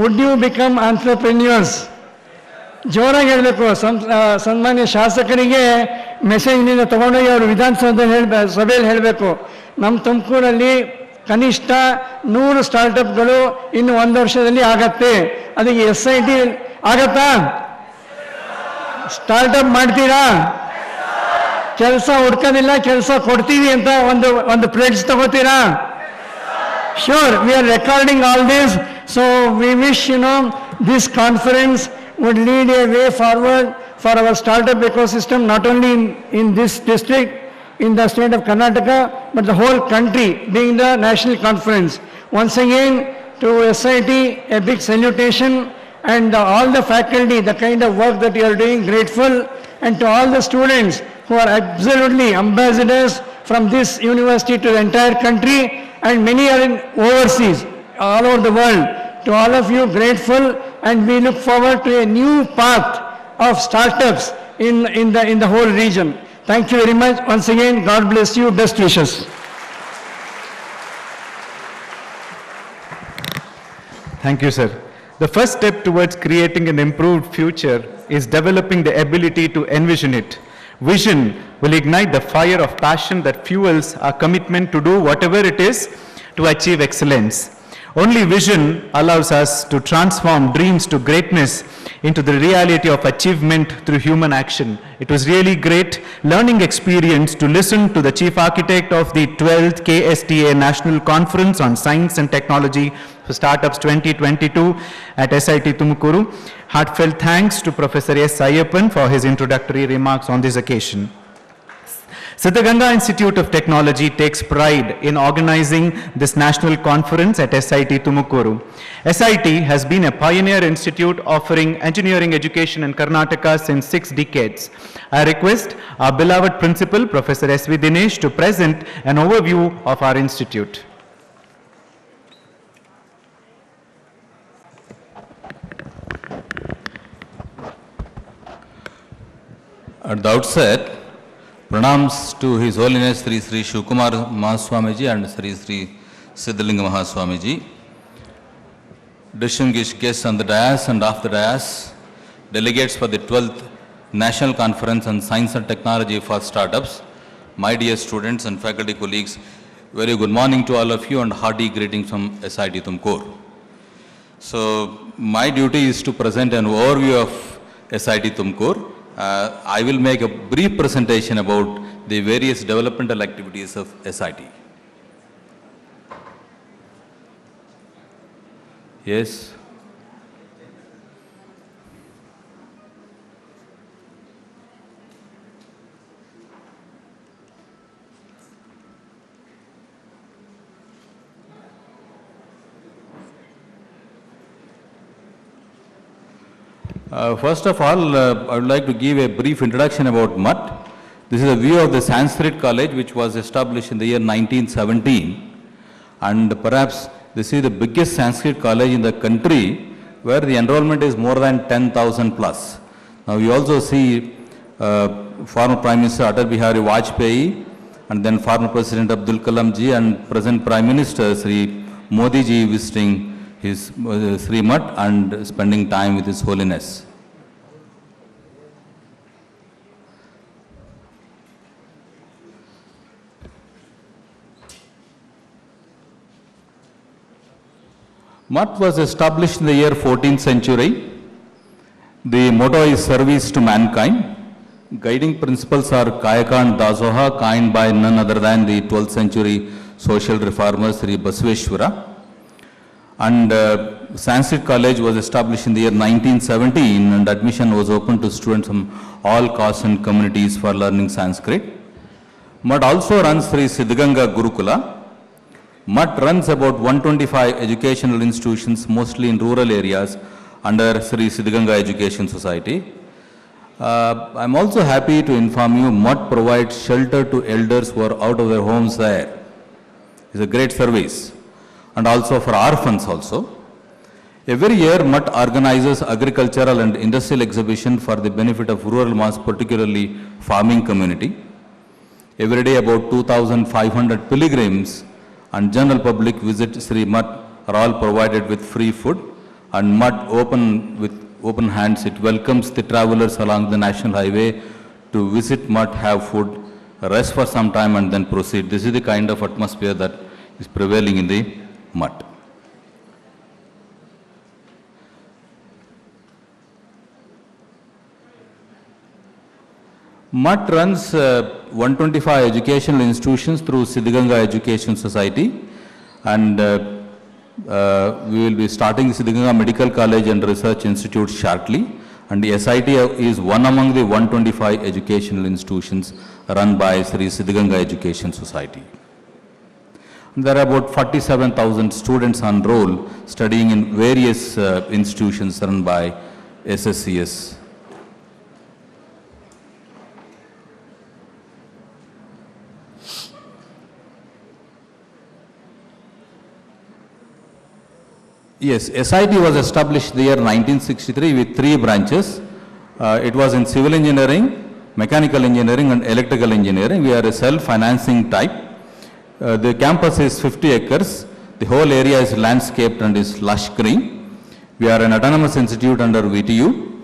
Would you become entrepreneurs? ಜೋರಾಗಿ ಹೇಳಬೇಕು. ಸನ್ಮಾನ್ಯ ಶಾಸಕರಿಗೆ ಮೆಸೇಜ್ನಿಂದ ತಗೊಂಡೋಗಿ ಅವರು ವಿಧಾನಸಭೆಯಲ್ಲಿ ಸಭೆಯಲ್ಲಿ ಹೇಳಬೇಕು. ನಮ್ಮ ತುಮಕೂರಲ್ಲಿ ಕನಿಷ್ಠ 100 ಸ್ಟಾರ್ಟಪ್ಗಳು ಇನ್ನು 1 ವರ್ಷದಲ್ಲಿ ಆಗತ್ತೆ. ಅದಕ್ಕೆ SIT ಆಗತ್ತಾ? ಸ್ಟಾರ್ಟಪ್ ಮಾಡ್ತೀರಾ? ಕೆಲಸ ಹುಡ್ಕೋದಿಲ್ಲ, ಕೆಲಸ ಕೊಡ್ತೀವಿ ಅಂತ ಒಂದು plates ತಗೋತೀರಾ? Sure, we are recording all this, so we wish, this conference would lead a way forward for our startup ecosystem, not only in this district, in the state of Karnataka, but the whole country, being the national conference. Once again, to SIT, a big salutation, and all the faculty, the kind of work that you are doing, grateful, and to all the students who are absolutely ambassadors from this university to the entire country, and many are in overseas, all over the world. To all of you, grateful, and we look forward to a new path of startups in the whole region. Thank you very much. Once again, God bless you. Best wishes. Thank you, sir. The first step towards creating an improved future is developing the ability to envision it. Vision will ignite the fire of passion that fuels our commitment to do whatever it is to achieve excellence. Only vision allows us to transform dreams to greatness into the reality of achievement through human action. It was really great learning experience to listen to the chief architect of the 12th KSTA National Conference on Science and Technology for Startups 2022 at SIT Tumkuru. Heartfelt thanks to Professor S. Ayyappan for his introductory remarks on this occasion. Siddhaganga Institute of Technology takes pride in organizing this national conference at SIT Tumkuru. SIT has been a pioneer institute offering engineering education in Karnataka since 6 decades. I request our beloved principal, Professor S.V. Dinesh, to present an overview of our institute. At the outset, pranams to His Holiness Sri Sri Shivkumar Mahaswamiji and Sri Sri Siddhalinga Mahaswamiji, distinguished guests on the dais and off the dais, delegates for the 12th National Conference on Science and Technology for Startups, my dear students and faculty colleagues, very good morning to all of you and hearty greetings from SIT Tumkur. So, my duty is to present an overview of SIT Tumkur. I will make a brief presentation about the various developmental activities of SIT. Yes. First of all, I would like to give a brief introduction about MUT. This is a view of the Sanskrit College, which was established in the year 1917. And perhaps this is the biggest Sanskrit college in the country, where the enrollment is more than 10,000 plus. Now we also see former Prime Minister Atal Bihari Vajpayee, and then former President Abdul Kalam ji, and present Prime Minister Sri Modi ji visiting his Sri Mutt and spending time with His Holiness. Mutt was established in the year 14th century. The motto is service to mankind. Guiding principles are Kayaka and Dasoha, coined by none other than the 12th century social reformer Sri Basaveshwara. And Sanskrit College was established in the year 1917, and admission was open to students from all castes and communities for learning Sanskrit. MUT also runs Sri Siddhaganga Gurukula. MUT runs about 125 educational institutions, mostly in rural areas, under Sri Siddhaganga Education Society. I'm also happy to inform you MUT provides shelter to elders who are out of their homes there. It's a great service. And also for orphans also. Every year, MUT organizes agricultural and industrial exhibition for the benefit of rural mass, particularly farming community. Every day, about 2,500 pilgrims and general public visit Sri MUT are all provided with free food, and MUT with open hands. It welcomes the travelers along the national highway to visit MUT, have food, rest for some time, and then proceed. This is the kind of atmosphere that is prevailing in the MUT. MUT runs 125 educational institutions through Siddhganga Education Society, and we will be starting Siddhganga Medical College and Research Institute shortly, and the SIT is one among the 125 educational institutions run by Sri Siddhganga Education Society. And there are about 47,000 students on roll studying in various institutions run by SSCS. Yes, SIT was established the year 1963 with 3 branches. It was in civil engineering, mechanical engineering and electrical engineering. We are a self-financing type. The campus is 50 acres. The whole area is landscaped and is lush green. We are an autonomous institute under VTU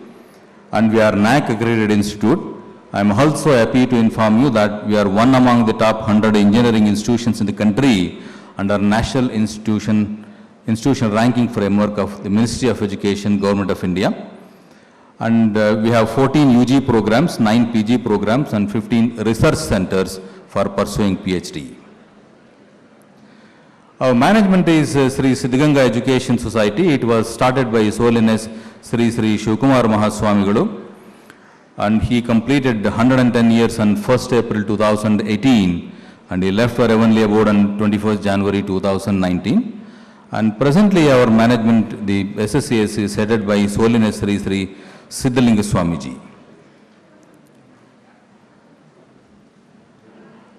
and we are NAC accredited institute. I am also happy to inform you that we are one among the top 100 engineering institutions in the country under National Institutional Ranking Framework of the Ministry of Education, Government of India. And we have 14 UG programs, 9 PG programs and 15 research centers for pursuing PhD. Our management is Sri Siddhganga Education Society. It was started by His Holiness Sri Shivkumar Mahaswamigalu, and he completed 110 years on 1st April 2018 and he left for Heavenly Abode on 21st January 2019. And presently our management, the SSCS, is headed by His Holiness Sri Siddhalinga Swamiji.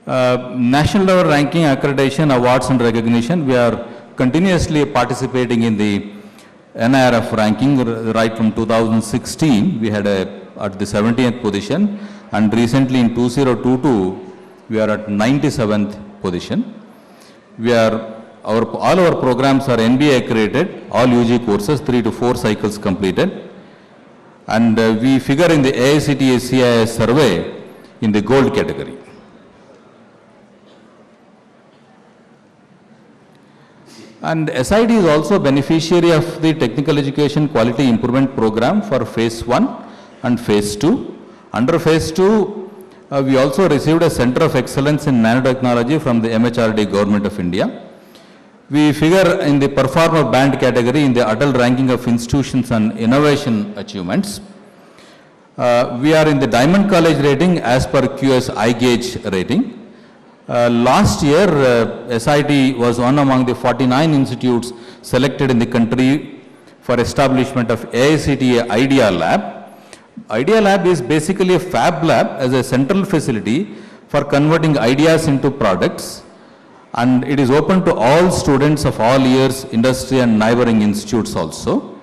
National level ranking, accreditation, awards and recognition, we are continuously participating in the NIRF ranking right from 2016. We had at the 70th position, and recently in 2022 we are at 97th position. We are all our programs are NBA accredited, all UG courses, 3 to 4 cycles completed. And we figure in the AICTE CIS survey in the gold category. And SID is also beneficiary of the Technical Education Quality Improvement Program for Phase 1 and Phase 2. Under Phase 2, we also received a Center of Excellence in Nanotechnology from the MHRD Government of India. We figure in the performer band category in the adult ranking of institutions and innovation achievements. We are in the Diamond College rating as per QS iGauge rating. Last year, SIT was one among the 49 institutes selected in the country for establishment of AICTE Idea Lab. Idea Lab is basically a fab lab as a central facility for converting ideas into products, and it is open to all students of all years, industry and neighboring institutes also.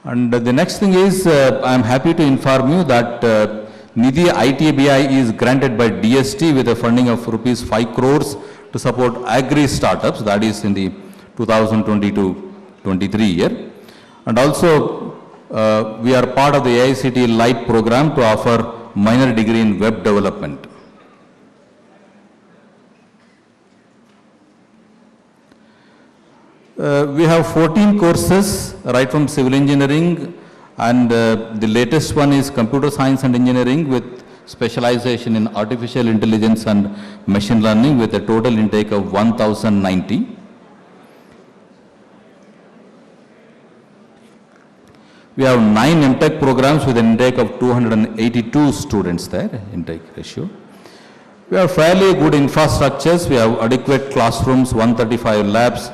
And the next thing is, I am happy to inform you that Nidhi ITBI is granted by DST with a funding of rupees 5 crores to support agri startups, that is in the 2022-23 year. And also, we are part of the AICTE Light program to offer minor degree in web development. We have 14 courses right from civil engineering, and the latest one is computer science and engineering with specialization in artificial intelligence and machine learning with a total intake of 1090. We have 9 MTech programs with an intake of 282 students there, intake ratio. We have fairly good infrastructures. We have adequate classrooms, 135 labs.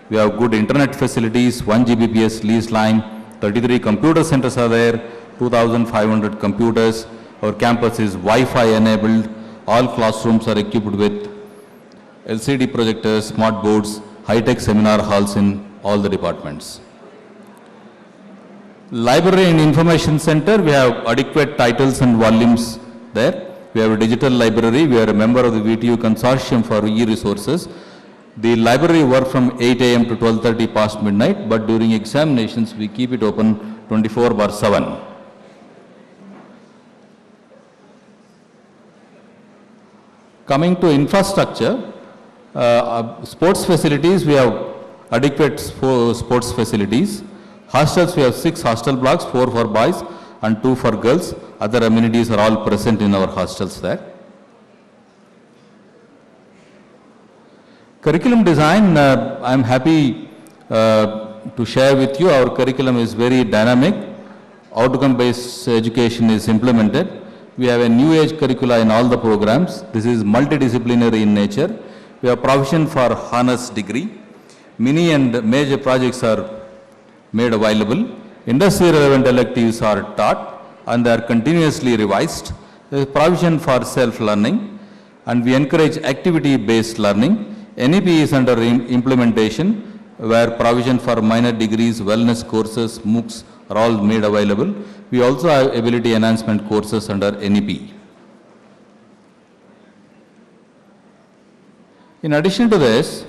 We have good internet facilities, 1 Gbps lease line, 33 computer centers are there, 2,500 computers. Our campus is Wi-Fi enabled. All classrooms are equipped with LCD projectors, smart boards, high-tech seminar halls in all the departments. Library and Information Center, we have adequate titles and volumes there. We have a digital library. We are a member of the VTU Consortium for e-resources. The library works from 8 AM to 12:30 past midnight, but during examinations, we keep it open 24/7. Coming to infrastructure, Sports facilities, we have adequate sports facilities. Hostels, we have 6 hostel blocks, 4 for boys and 2 for girls. Other amenities are all present in our hostels there. Curriculum design, I am happy to share with you. Our curriculum is very dynamic. Outcome-based education is implemented. We have a new age curricula in all the programs. This is multidisciplinary in nature. We have provision for honors degree. Mini and major projects are made available. Industry relevant electives are taught and they are continuously revised. There is provision for self-learning and we encourage activity-based learning. NEP is under implementation where provision for minor degrees, wellness courses, MOOCs are all made available. We also have ability enhancement courses under NEP. In addition to this,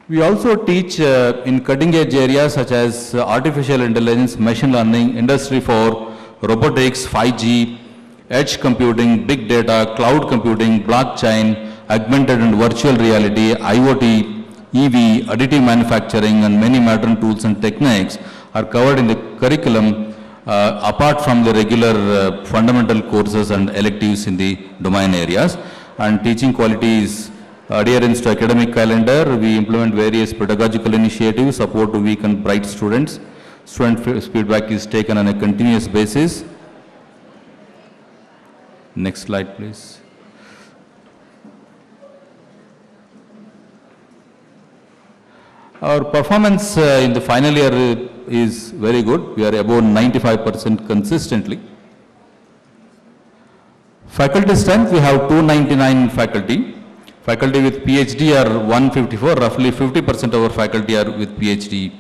we also teach in cutting edge areas such as artificial intelligence, machine learning, Industry 4, robotics, 5G, edge computing, big data, cloud computing, blockchain, augmented and virtual reality, IoT, EV, additive manufacturing and many modern tools and techniques are covered in the curriculum apart from the regular fundamental courses and electives in the domain areas. And teaching quality is adherence to academic calendar. We implement various pedagogical initiatives, support to weak and bright students. Student feedback is taken on a continuous basis. Next slide, please. Our performance in the final year is very good. We are above 95% consistently. Faculty strength, we have 299 faculty. Faculty with PhD are 154, roughly 50% of our faculty are with PhD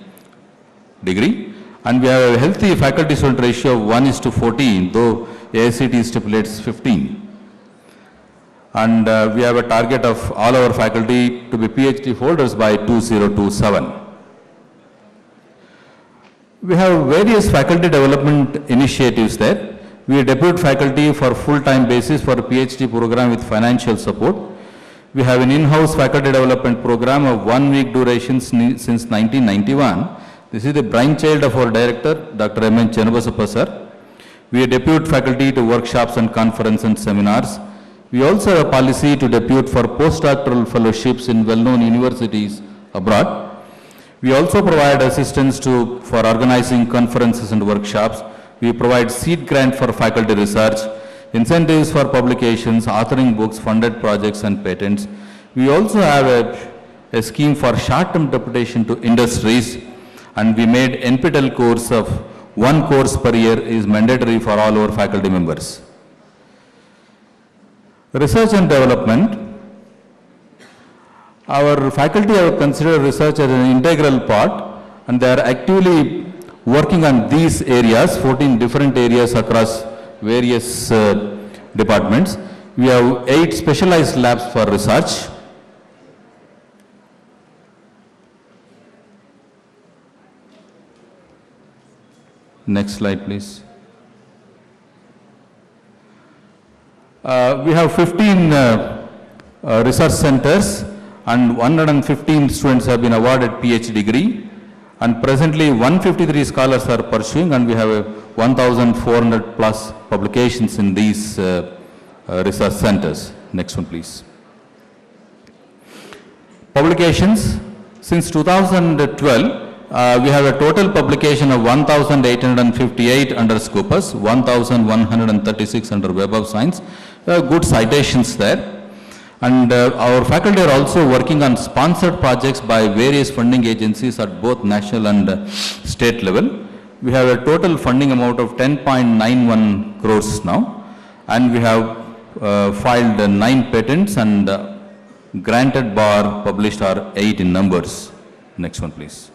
degree. And we have a healthy faculty student ratio of 1:14, though AICT stipulates 15. And we have a target of all our faculty to be PhD holders by 2027. We have various faculty development initiatives there. We depute faculty for full-time basis for a PhD program with financial support. We have an in-house faculty development program of 1 week duration since 1991. This is the brainchild of our director, Dr. M. N. Chennabasappa sir. We depute faculty to workshops and conferences and seminars. We also have a policy to depute for postdoctoral fellowships in well-known universities abroad. We also provide assistance for organizing conferences and workshops. We provide seed grant for faculty research, incentives for publications, authoring books, funded projects and patents. We also have a scheme for short-term deputation to industries, and we made NPTEL course of 1 course per year is mandatory for all our faculty members. Research and development. Our faculty have considered research as an integral part and they are actively working on these areas, 14 different areas across various departments. We have 8 specialized labs for research. Next slide, please. We have 15 research centers and 115 students have been awarded PhD degree. And presently 153 scholars are pursuing and we have 1,400 plus publications in these research centers. Next one, please. Publications. Since 2012, we have a total publication of 1,858 under Scopus, 1,136 under Web of Science. Good citations there. And our faculty are also working on sponsored projects by various funding agencies at both national and state level. We have a total funding amount of 10.91 crores now. And we have filed 9 patents and granted bar published are 8 in numbers. Next one, please.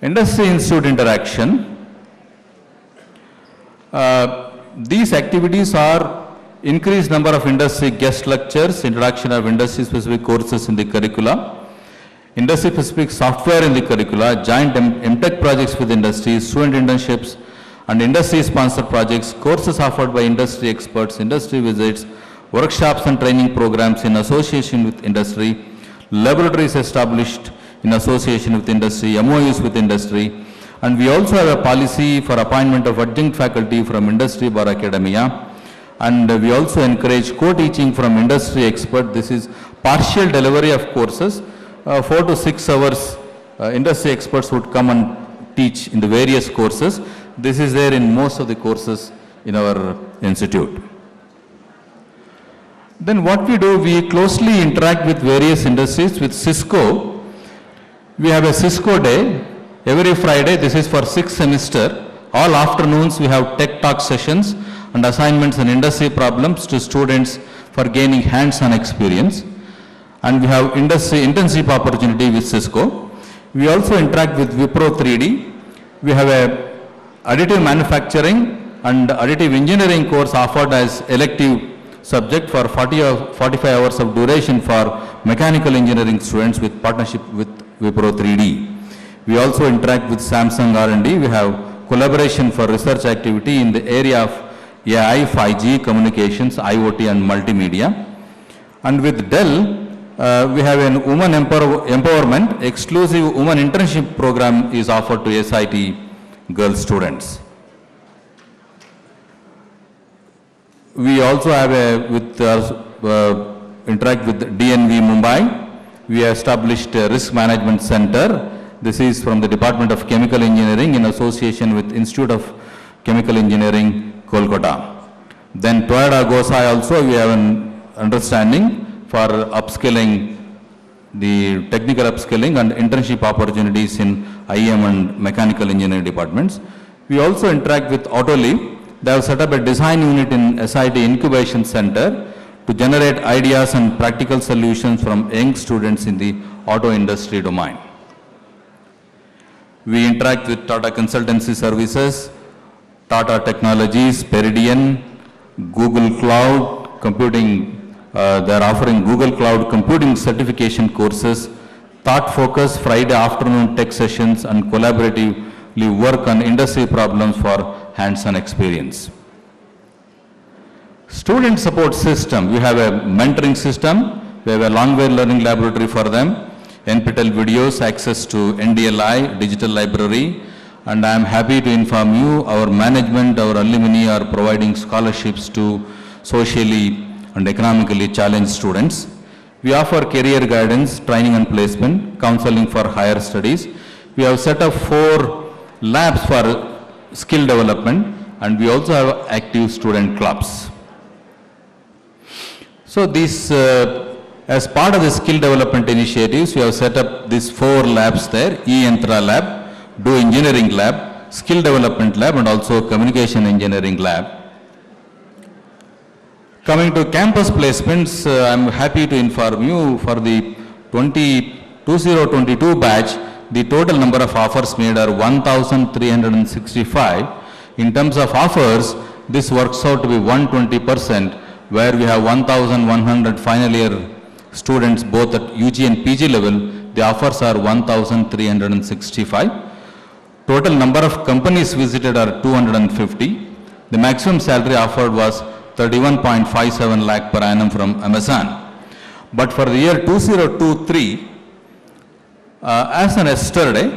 Industry Institute interaction. These activities are increased number of industry guest lectures, introduction of industry-specific courses in the curricula, industry-specific software in the curricula, joint MTech projects with industry, student internships, and industry-sponsored projects, courses offered by industry experts, industry visits, workshops and training programs in association with industry, laboratories established in association with industry, MOUs with industry, and we also have a policy for appointment of adjunct faculty from industry or academia, and we also encourage co-teaching from industry expert. This is partial delivery of courses, 4 to 6 hours industry experts would come and teach in the various courses. This is there in most of the courses in our institute. Then what we do, we closely interact with various industries. With Cisco, we have a Cisco day every Friday. This is for 6th semester. All afternoons we have tech talk sessions and assignments and industry problems to students for gaining hands-on experience. And we have industry internship opportunity with Cisco. We also interact with Wipro 3D. We have a additive manufacturing and additive engineering course offered as elective subject for 40 or 45 hours of duration for mechanical engineering students with partnership with Wipro 3D. We also interact with Samsung R&D. We have collaboration for research activity in the area of AI, 5G, communications, IoT and multimedia. And with Dell, we have a women empowerment, exclusive women internship program is offered to SIT girl students. We also have interact with DNV Mumbai. We established a risk management center. This is from the Department of Chemical Engineering in association with Institute of Chemical Engineering, Kolkata. Then Toyota Gosai also we have an understanding for upskilling, the technical upskilling and internship opportunities in IM and mechanical engineering departments. We also interact with Autoliv. They have set up a design unit in SIT Incubation Center to generate ideas and practical solutions from young students in the auto industry domain. We interact with Tata Consultancy Services, Tata Technologies, Peridian, Google Cloud Computing. They are offering Google Cloud Computing certification courses, Thought Focus Friday afternoon tech sessions, and collaboratively work on industry problems for hands-on experience. Student support system, we have a mentoring system, we have a long-way learning laboratory for them, NPTEL videos, access to NDLI, digital library, and I am happy to inform you, our management, our alumni are providing scholarships to socially and economically challenged students. We offer career guidance, training and placement, counseling for higher studies. We have set up 4 labs for skill development, and we also have active student clubs. So this, as part of the skill development initiatives, we have set up these 4 labs there, E-Yantra lab, Do Engineering lab, skill development lab, and also communication engineering lab. Coming to campus placements, I am happy to inform you for the 2022 batch, the total number of offers made are 1,365. In terms of offers, this works out to be 120%, where we have 1,100 final year students both at UG and PG level. The offers are 1,365. Total number of companies visited are 250. The maximum salary offered was 31.57 lakh per annum from Amazon. But for the year 2023, as on yesterday,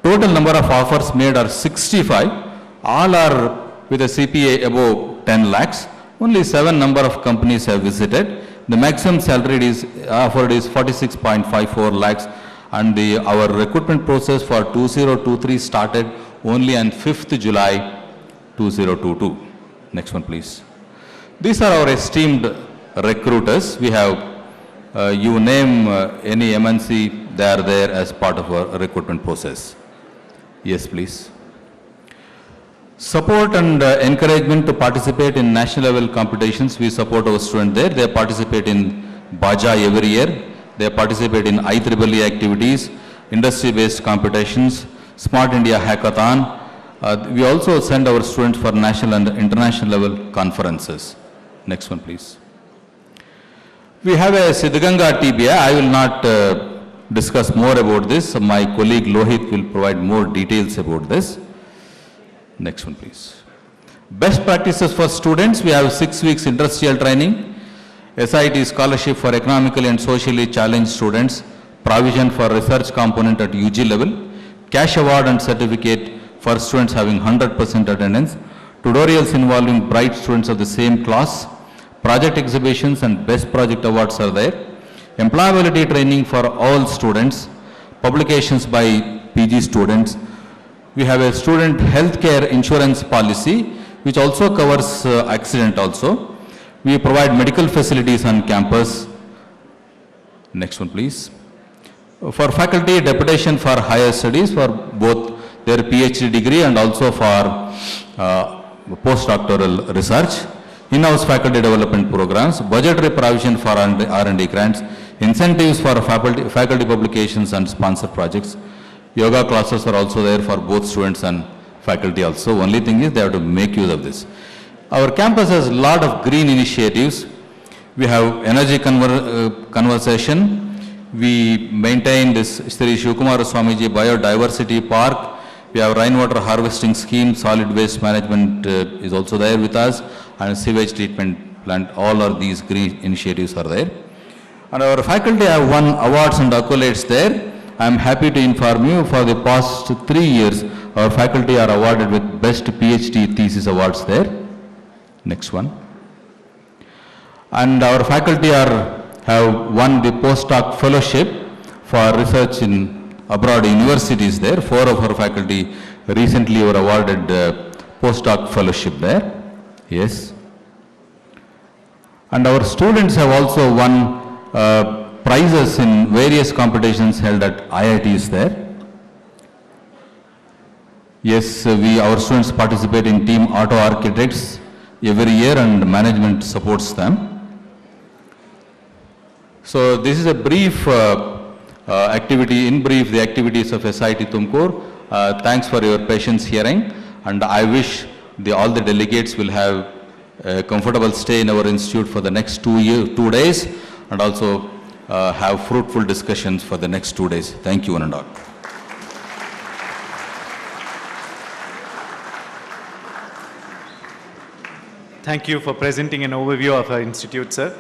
total number of offers made are 65. All are with a CPA above 10 lakhs. Only 7 number of companies have visited. The maximum salary is offered is 46.54 lakhs, and our recruitment process for 2023 started only on 5th July 2022. Next one, please. These are our esteemed recruiters. We have, you name any MNC, they are there as part of our recruitment process. Yes, please. Support and encouragement to participate in national level competitions. We support our students there. They participate in Baja every year. They participate in IEEE activities, industry-based competitions, Smart India Hackathon. We also send our students for national and international level conferences. Next one, please. We have a Siddhganga TBI. I will not discuss more about this. My colleague Lohit will provide more details about this. Next one, please. Best practices for students, we have 6 weeks industrial training, SIT scholarship for economically and socially challenged students, provision for research component at UG level, cash award and certificate for students having 100% attendance, tutorials involving bright students of the same class, project exhibitions and best project awards are there, employability training for all students, publications by PG students. We have a student healthcare insurance policy which also covers accident also. We provide medical facilities on campus. Next one, please. For faculty, deputation for higher studies for both their PhD degree and also for postdoctoral research. In-house faculty development programs, budgetary provision for R&D grants, incentives for faculty publications and sponsored projects. Yoga classes are also there for both students and faculty also. Only thing is they have to make use of this. Our campus has a lot of green initiatives. We have energy conversation. We maintain this Sri Shivkumara Swamiji Biodiversity Park. We have rainwater harvesting scheme, solid waste management is also there with us, and sewage treatment plant. All of these green initiatives are there. And our faculty have won awards and accolades there. I am happy to inform you for the past 3 years, our faculty are awarded with best PhD thesis awards there. Next one. And our faculty have won the postdoc fellowship for research in abroad universities there. 4 of our faculty recently were awarded postdoc fellowship there. Yes. And our students have also won prizes in various competitions held at IITs there. Yes, our students participate in team auto architects every year and management supports them. So this is a brief activity, in brief, the activities of SIT Tumkur. Thanks for your patience hearing, and I wish all the delegates will have a comfortable stay in our institute for the next 2 days, and also have fruitful discussions for the next 2 days. Thank you one and all. Thank you for presenting an overview of our institute, sir.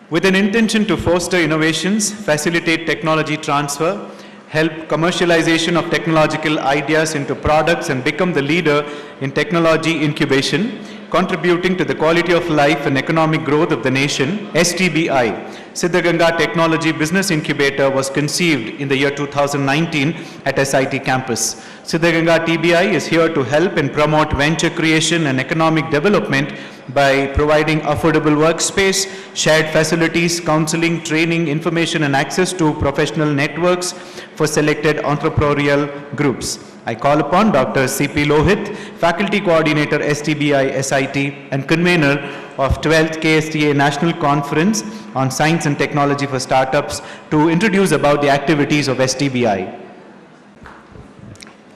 With an intention to foster innovations, facilitate technology transfer, help commercialization of technological ideas into products and become the leader in technology incubation, contributing to the quality of life and economic growth of the nation, STBI, Siddhaganga Technology Business Incubator, was conceived in the year 2019 at SIT campus. Siddhaganga TBI is here to help and promote venture creation and economic development by providing affordable workspace, shared facilities, counseling, training, information and access to professional networks for selected entrepreneurial groups. I call upon Dr. C.P. Lohit, Faculty Coordinator STBI SIT and Convener of 12th KSTA National Conference on Science and Technology for Startups, to introduce about the activities of STBI.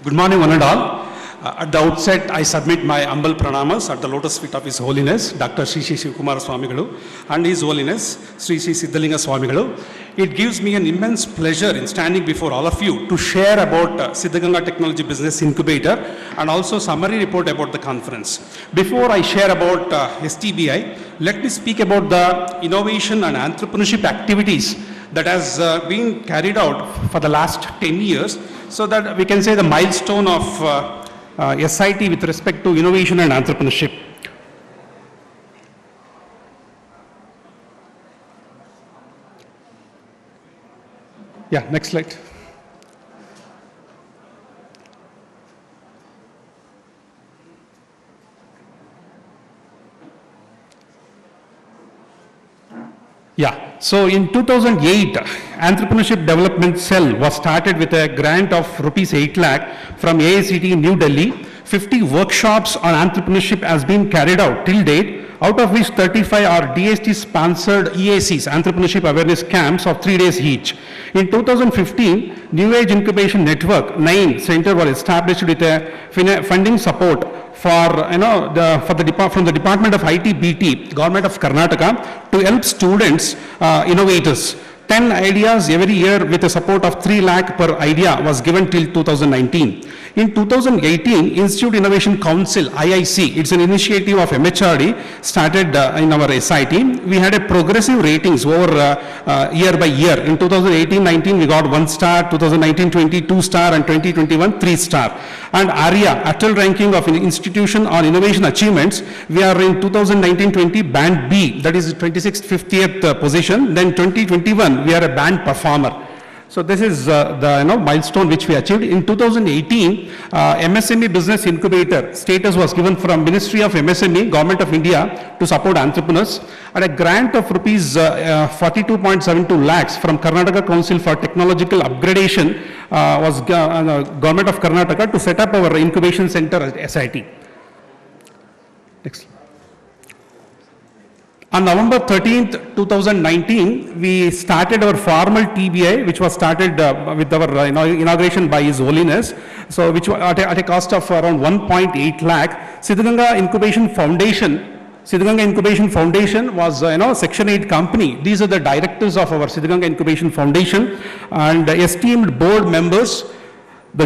Good morning one and all. At the outset, I submit my humble pranamas at the lotus feet of His Holiness, Dr. Sri Shivkumara Swamigalu, and His Holiness, Sri Siddhalinga Swamigalu. It gives me an immense pleasure in standing before all of you to share about Siddhaganga Technology Business Incubator and also summary report about the conference. Before I share about STBI, let me speak about the innovation and entrepreneurship activities that has been carried out for the last 10 years, so that we can say the milestone of SIT with respect to innovation and entrepreneurship. Yeah, next slide. Yeah, so in 2008, Entrepreneurship Development Cell was started with a grant of rupees 8 lakh from AICT New Delhi. 50 workshops on entrepreneurship has been carried out till date, out of which 35 are DST-sponsored EACs, Entrepreneurship Awareness Camps of 3 days each. In 2015, New Age Incubation Network 9 Center was established with a funding support for, from the Department of IT/BT, Government of Karnataka, to help students, innovators. 10 ideas every year with a support of 3 lakh per idea was given till 2019. In 2018, Institute Innovation Council, IIC, it's an initiative of MHRD, started in our SIT. We had a progressive ratings over year by year. In 2018-19, we got 1 star, 2019-20, 2 star, and 2021, 3 star. And ARIA, Atal ranking of an institution on innovation achievements, we are in 2019-20 band B, that is 26th, 50th position. Then 2021, we are a band performer. So this is the milestone which we achieved. In 2018, MSME Business Incubator status was given from Ministry of MSME, Government of India to support entrepreneurs, and a grant of rupees 42.72 lakhs from Karnataka Council for Technological Upgradation was Government of Karnataka to set up our incubation center at SIT. Next. On November 13th, 2019, we started our formal TBI, which was started with our inauguration by His Holiness, so which was at a cost of around 1.8 lakh. Siddhaganga Incubation Foundation was Section 8 company. These are the directors of our Siddhaganga Incubation Foundation and esteemed board members,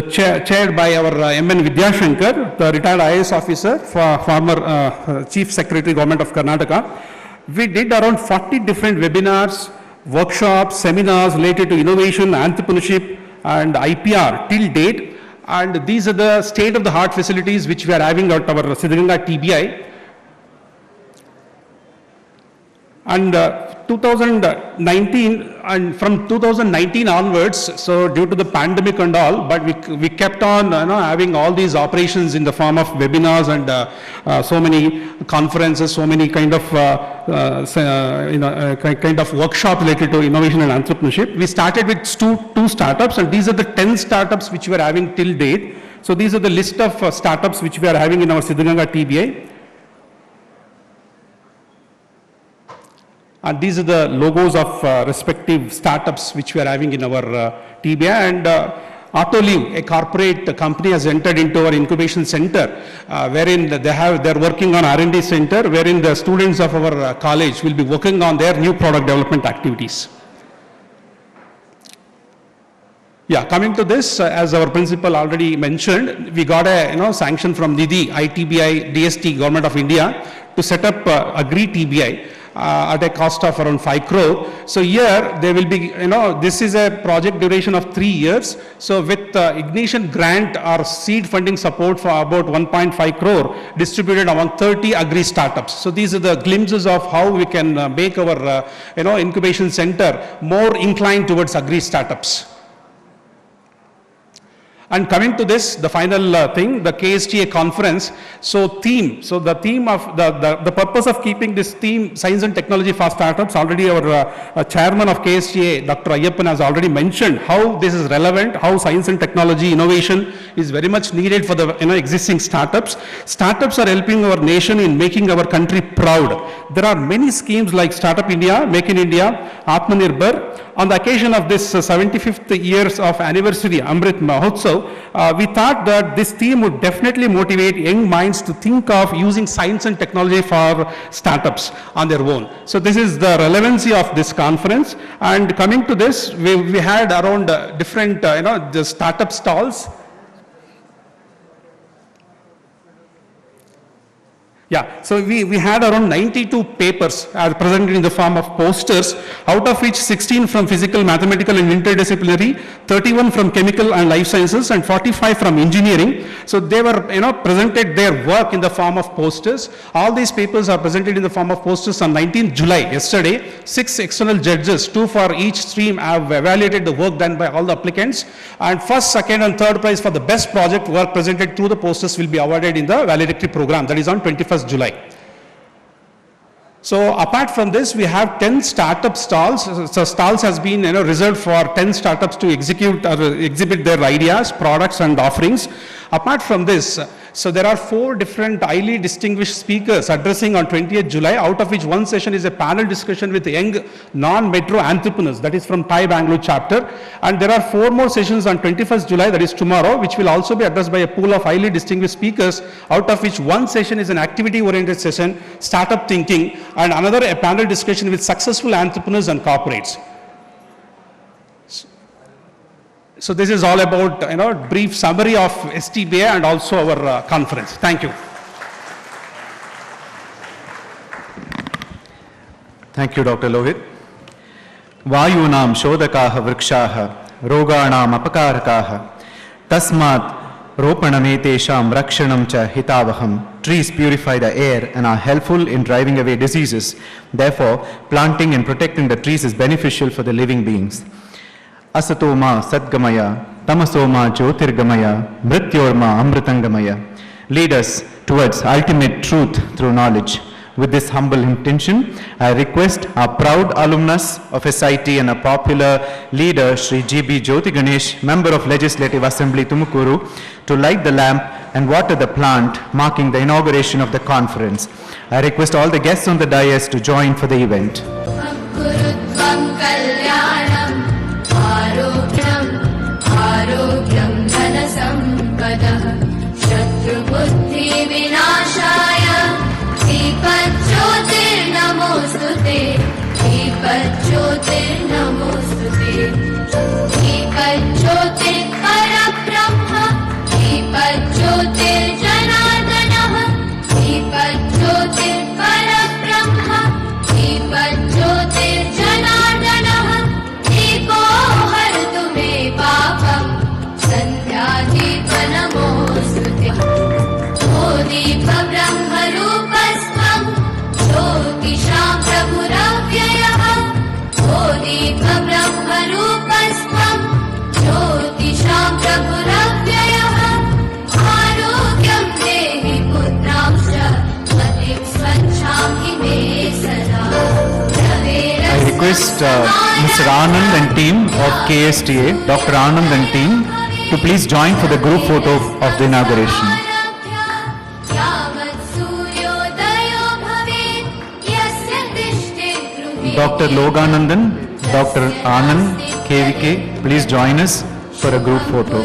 chaired by our MN Vidyashankar, the retired IAS officer, former Chief Secretary, Government of Karnataka. We did around 40 different webinars, workshops, seminars related to innovation, entrepreneurship, and IPR till date. And these are the state-of-the-art facilities which we are having at our Siddhaganga TBI. And 2019, and from 2019 onwards, so due to the pandemic and all, but we kept on having all these operations in the form of webinars and so many conferences, so many kind of workshop related to innovation and entrepreneurship. We started with two startups, and these are the 10 startups which we are having till date. So these are the list of startups which we are having in our Siddhaganga TBI. And these are the logos of respective startups which we are having in our TBI. And Auditorium, a corporate company, has entered into our incubation center, wherein they're working on R&D center, wherein the students of our college will be working on their new product development activities. Yeah, coming to this, as our principal already mentioned, we got a sanction from NIDI, ITBI, DST, Government of India, to set up Agri TBI. At a cost of around 5 crore. So here there will be, this is a project duration of 3 years. So with ignition grant or seed funding support for about 1.5 crore distributed among 30 agri startups. So these are the glimpses of how we can make our, incubation center more inclined towards agri startups. And coming to this, the final thing, the KSTA conference. So the theme of the purpose of keeping this theme, science and technology for startups, already our chairman of KSTA, Dr. Ayyappan, has already mentioned how this is relevant, how science and technology innovation is very much needed for the existing startups. Startups are helping our nation in making our country proud. There are many schemes like Startup India, Make in India, Atmanirbhar. On the occasion of this 75th years of anniversary Amrit Mahotsav, we thought that this theme would definitely motivate young minds to think of using science and technology for startups on their own. So this is the relevancy of this conference. And coming to this, we had around different, the startup stalls. Yeah, so we had around 92 papers presented in the form of posters, out of which 16 from physical, mathematical and interdisciplinary, 31 from chemical and life sciences, and 45 from engineering. So they were, presented their work in the form of posters. All these papers are presented in the form of posters on 19th July, yesterday. 6 external judges, 2 for each stream, have evaluated the work done by all the applicants. And first, second and third prize for the best project work presented through the posters will be awarded in the valedictory program, that is on 21st July. So apart from this, we have 10 startup stalls. So stalls has been reserved for 10 startups to execute or exhibit their ideas, products and offerings. Apart from this, so there are 4 different highly distinguished speakers addressing on 20th July, out of which one session is a panel discussion with young non-metro entrepreneurs, that is from TiE Bangalore chapter. And there are 4 more sessions on 21st July, that is tomorrow, which will also be addressed by a pool of highly distinguished speakers, out of which one session is an activity-oriented session, startup thinking, and another a panel discussion with successful entrepreneurs and corporates. So this is all about, brief summary of STBA and also our conference. Thank you. Thank you, Dr. Lohit. Vayunam shodakaha vrikshaha roganam apakarakaha tasmat ropanam rakshanam cha hitavaham. Trees purify the air and are helpful in driving away diseases. Therefore, planting and protecting the trees is beneficial for the living beings. Asatoma sadgamaya, tamasoma jyotirgamaya, mrityorma amritangamaya. Lead us towards ultimate truth through knowledge. With this humble intention, I request our proud alumnus of SIT and a popular leader, Sri G.B. Jyoti Ganesh, Member of Legislative Assembly, Tumkuru, to light the lamp and water the plant, marking the inauguration of the conference. I request all the guests on the dais to join for the event. TUMKUR कल्याणम् आरोग्यम् धनसम्पदः शत्रुबुद्धिविनाशाय दीपज्योतिर्नमोऽस्तुते दीपज्योतिर्नमोऽस्तुते दीपज्योतिर्परब्रह्म दीपज्योतिर्जनार्दनः दीपज्योतिर्परब्रह्म दीपज्योतिर्जनार्दनः दीपो हरतु मे पापम् सन्ध्यादीपनमोऽस्तुते ओ दीपब्रह्मरूपस्त्वम् ज्योतिषां प्रभुरव्ययः ओ दीपब्रह्मरूपस्त्वम् ज्योतिषां प्रभुरव्ययः आरोग्यं देहि पुत्रांश्च मतिं स्वच्छां मे सदा I request Mr. Anand and team of KSTA, Dr. Anand and team, to please join for the group photo of the inauguration. Dr. Loganandan, Dr. Anand, KVK, please join us for a group photo.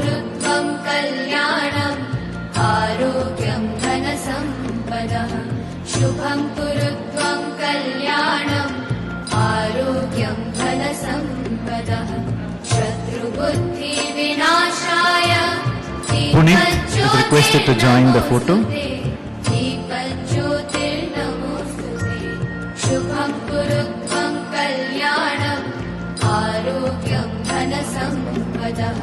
शुभं कुरु त्वं कल्याणम् आरोग्यं धनसम्पदः शत्रुबुद्धिविनाशाय Puneet is requested to join the photo. दीपज्योतिर्नमोऽस्तुते शुभं कुरु त्वं कल्याणम् आरोग्यं धनसम्पदः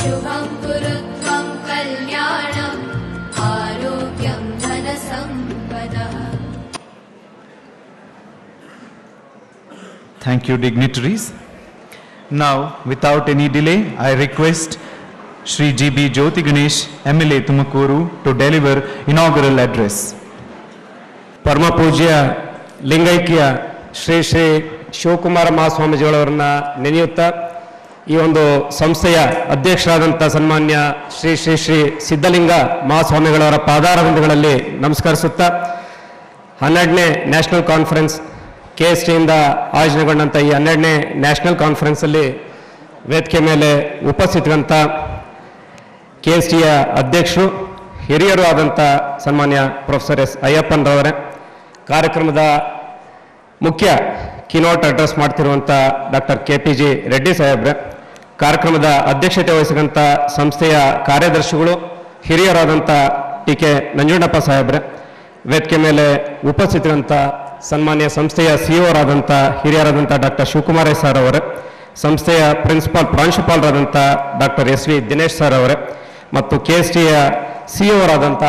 शुभं कुरु त्वं कल्याणम् आरोग्यं धनसम्पदः. Thank you, dignitaries. Now, without any delay, I request Sri G.B. Jyoti Ganesh, MLA Tumkuru, to deliver inaugural address. ಪರಮ ಪೂಜ್ಯ ಲಿಂಗೈಕ್ಯ ಶ್ರೀ ಶ್ರೀ ಶಿವಕುಮಾರ ಮಹಾಸ್ವಾಮೀಜಿಗಳವರನ್ನ ನೆನೆಯುತ್ತಾ ಈ ಒಂದು ಸಂಸ್ಥೆಯ ಅಧ್ಯಕ್ಷರಾದಂಥ ಸನ್ಮಾನ್ಯ ಶ್ರೀ ಶ್ರೀ ಶ್ರೀ ಸಿದ್ಧಲಿಂಗ ಮಹಾಸ್ವಾಮಿಗಳವರ ಪಾದಾರವಿಂದಗಳಲ್ಲಿ ನಮಸ್ಕರಿಸುತ್ತಾ 12ನೇ ನ್ಯಾಷನಲ್ ಕಾನ್ಫರೆನ್ಸ್ KSTಯಿಂದ ಆಯೋಜನೆಗೊಂಡಂಥ ಈ 12ನೇ ನ್ಯಾಷನಲ್ ಕಾನ್ಫರೆನ್ಸಲ್ಲಿ ವೇದಿಕೆ ಮೇಲೆ ಉಪಸ್ಥಿತರಂಥ KSTಯ ಅಧ್ಯಕ್ಷರು ಹಿರಿಯರು ಆದಂಥ ಸನ್ಮಾನ್ಯ ಪ್ರೊಫೆಸರ್ ಎಸ್ ಅಯ್ಯಪ್ಪನ್ರವರೇ, ಕಾರ್ಯಕ್ರಮದ ಮುಖ್ಯ ಕಿನೋಟ್ ಅಡ್ರೆಸ್ ಮಾಡ್ತಿರುವಂಥ ಡಾಕ್ಟರ್ KPG ರೆಡ್ಡಿ ಸಾಹೇಬ್ರೆ, ಕಾರ್ಯಕ್ರಮದ ಅಧ್ಯಕ್ಷತೆ ವಹಿಸಿದಂಥ ಸಂಸ್ಥೆಯ ಕಾರ್ಯದರ್ಶಿಗಳು ಹಿರಿಯರಾದಂಥ TK ನಂಜುಂಡಪ್ಪ ಸಾಹೇಬ್ರೆ, ವೇದಿಕೆ ಮೇಲೆ ಉಪಸ್ಥಿತರಂಥ ಸನ್ಮಾನ್ಯ ಸಂಸ್ಥೆಯ CEO ಹಿರಿಯರಾದಂಥ ಡಾಕ್ಟರ್ ಶಿವಕುಮಾರ ಸರ್ ಅವರೇ, ಸಂಸ್ಥೆಯ ಪ್ರಾಂಶುಪಾಲರಾದಂಥ ಡಾಕ್ಟರ್ SV ದಿನೇಶ್ ಸರ್ ಅವರೇ ಮತ್ತು KSTಯ CEO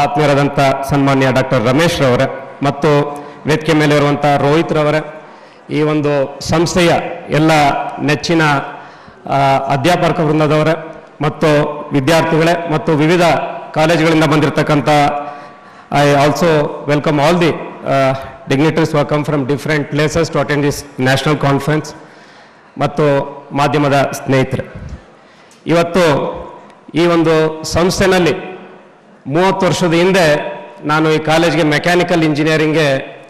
ಆತ್ಮೀಯರಾದಂಥ ಸನ್ಮಾನ್ಯ ಡಾಕ್ಟರ್ ರಮೇಶ್ ರವರೇ ಮತ್ತು ವೇದಿಕೆ ಮೇಲೆ ಇರುವಂಥ ರೋಹಿತ್ ರವರೇ, ಈ ಒಂದು ಸಂಸ್ಥೆಯ ಎಲ್ಲ ನೆಚ್ಚಿನ ಅಧ್ಯಾಪಕ ವೃಂದದವರೇ ಮತ್ತು ವಿದ್ಯಾರ್ಥಿಗಳೇ ಮತ್ತು ವಿವಿಧ ಕಾಲೇಜುಗಳಿಂದ ಬಂದಿರತಕ್ಕಂಥ I also welcome all the dignitaries who have come from different places to attend this national conference ಮತ್ತು ಮಾಧ್ಯಮದ ಸ್ನೇಹಿತರೆ, ಇವತ್ತು ಈ ಒಂದು ಸಂಸ್ಥೆನಲ್ಲಿ 30 ವರ್ಷದ ಹಿಂದೆ ನಾನು ಈ ಕಾಲೇಜ್ಗೆ ಮೆಕ್ಯಾನಿಕಲ್ ಇಂಜಿನಿಯರಿಂಗ್ಗೆ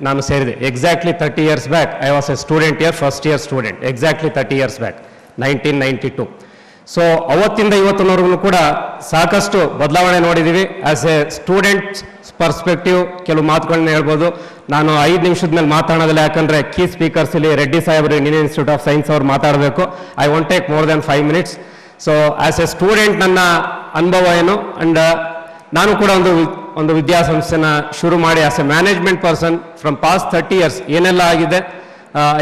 ನಾನು ಸೇರಿದೆ. Exactly 30 years back I was A student year, first year student, exactly 30 years back 1992. So ಅವತ್ತಿಂದ ಇವತ್ತಿನವರೆಗೂ ಕೂಡ ಸಾಕಷ್ಟು ಬದಲಾವಣೆ ನೋಡಿದ್ದೀವಿ. ಆಸ್ ಎ ಸ್ಟೂಡೆಂಟ್ ಪರ್ಸ್ಪೆಕ್ಟಿವ್ ಕೆಲವು ಮಾತುಗಳನ್ನ ಹೇಳ್ಬೋದು. ನಾನು 5 ನಿಮಿಷದ ಮೇಲೆ ಮಾತಾಡೋದಿಲ್ಲ, ಯಾಕಂದರೆ ಕೀ ಸ್ಪೀಕರ್ಸ್ ಇಲ್ಲಿ ರೆಡ್ಡಿ ಸಾಹೇಬರು ಇಂಡಿಯನ್ ಇನ್ಸ್ಟಿಟ್ಯೂಟ್ ಆಫ್ ಸೈನ್ಸ್ ಅವ್ರು ಮಾತಾಡಬೇಕು. I want take more than 5 minutes. So as A student ನನ್ನ ಅನುಭವ ಏನು, ಅಂಡ್ ನಾನು ಕೂಡ ಒಂದು ವಿದ್ಯಾಸಂಸ್ಥೆನ ಶುರು ಮಾಡಿ as A management person from past 30 years ಏನೆಲ್ಲ ಆಗಿದೆ,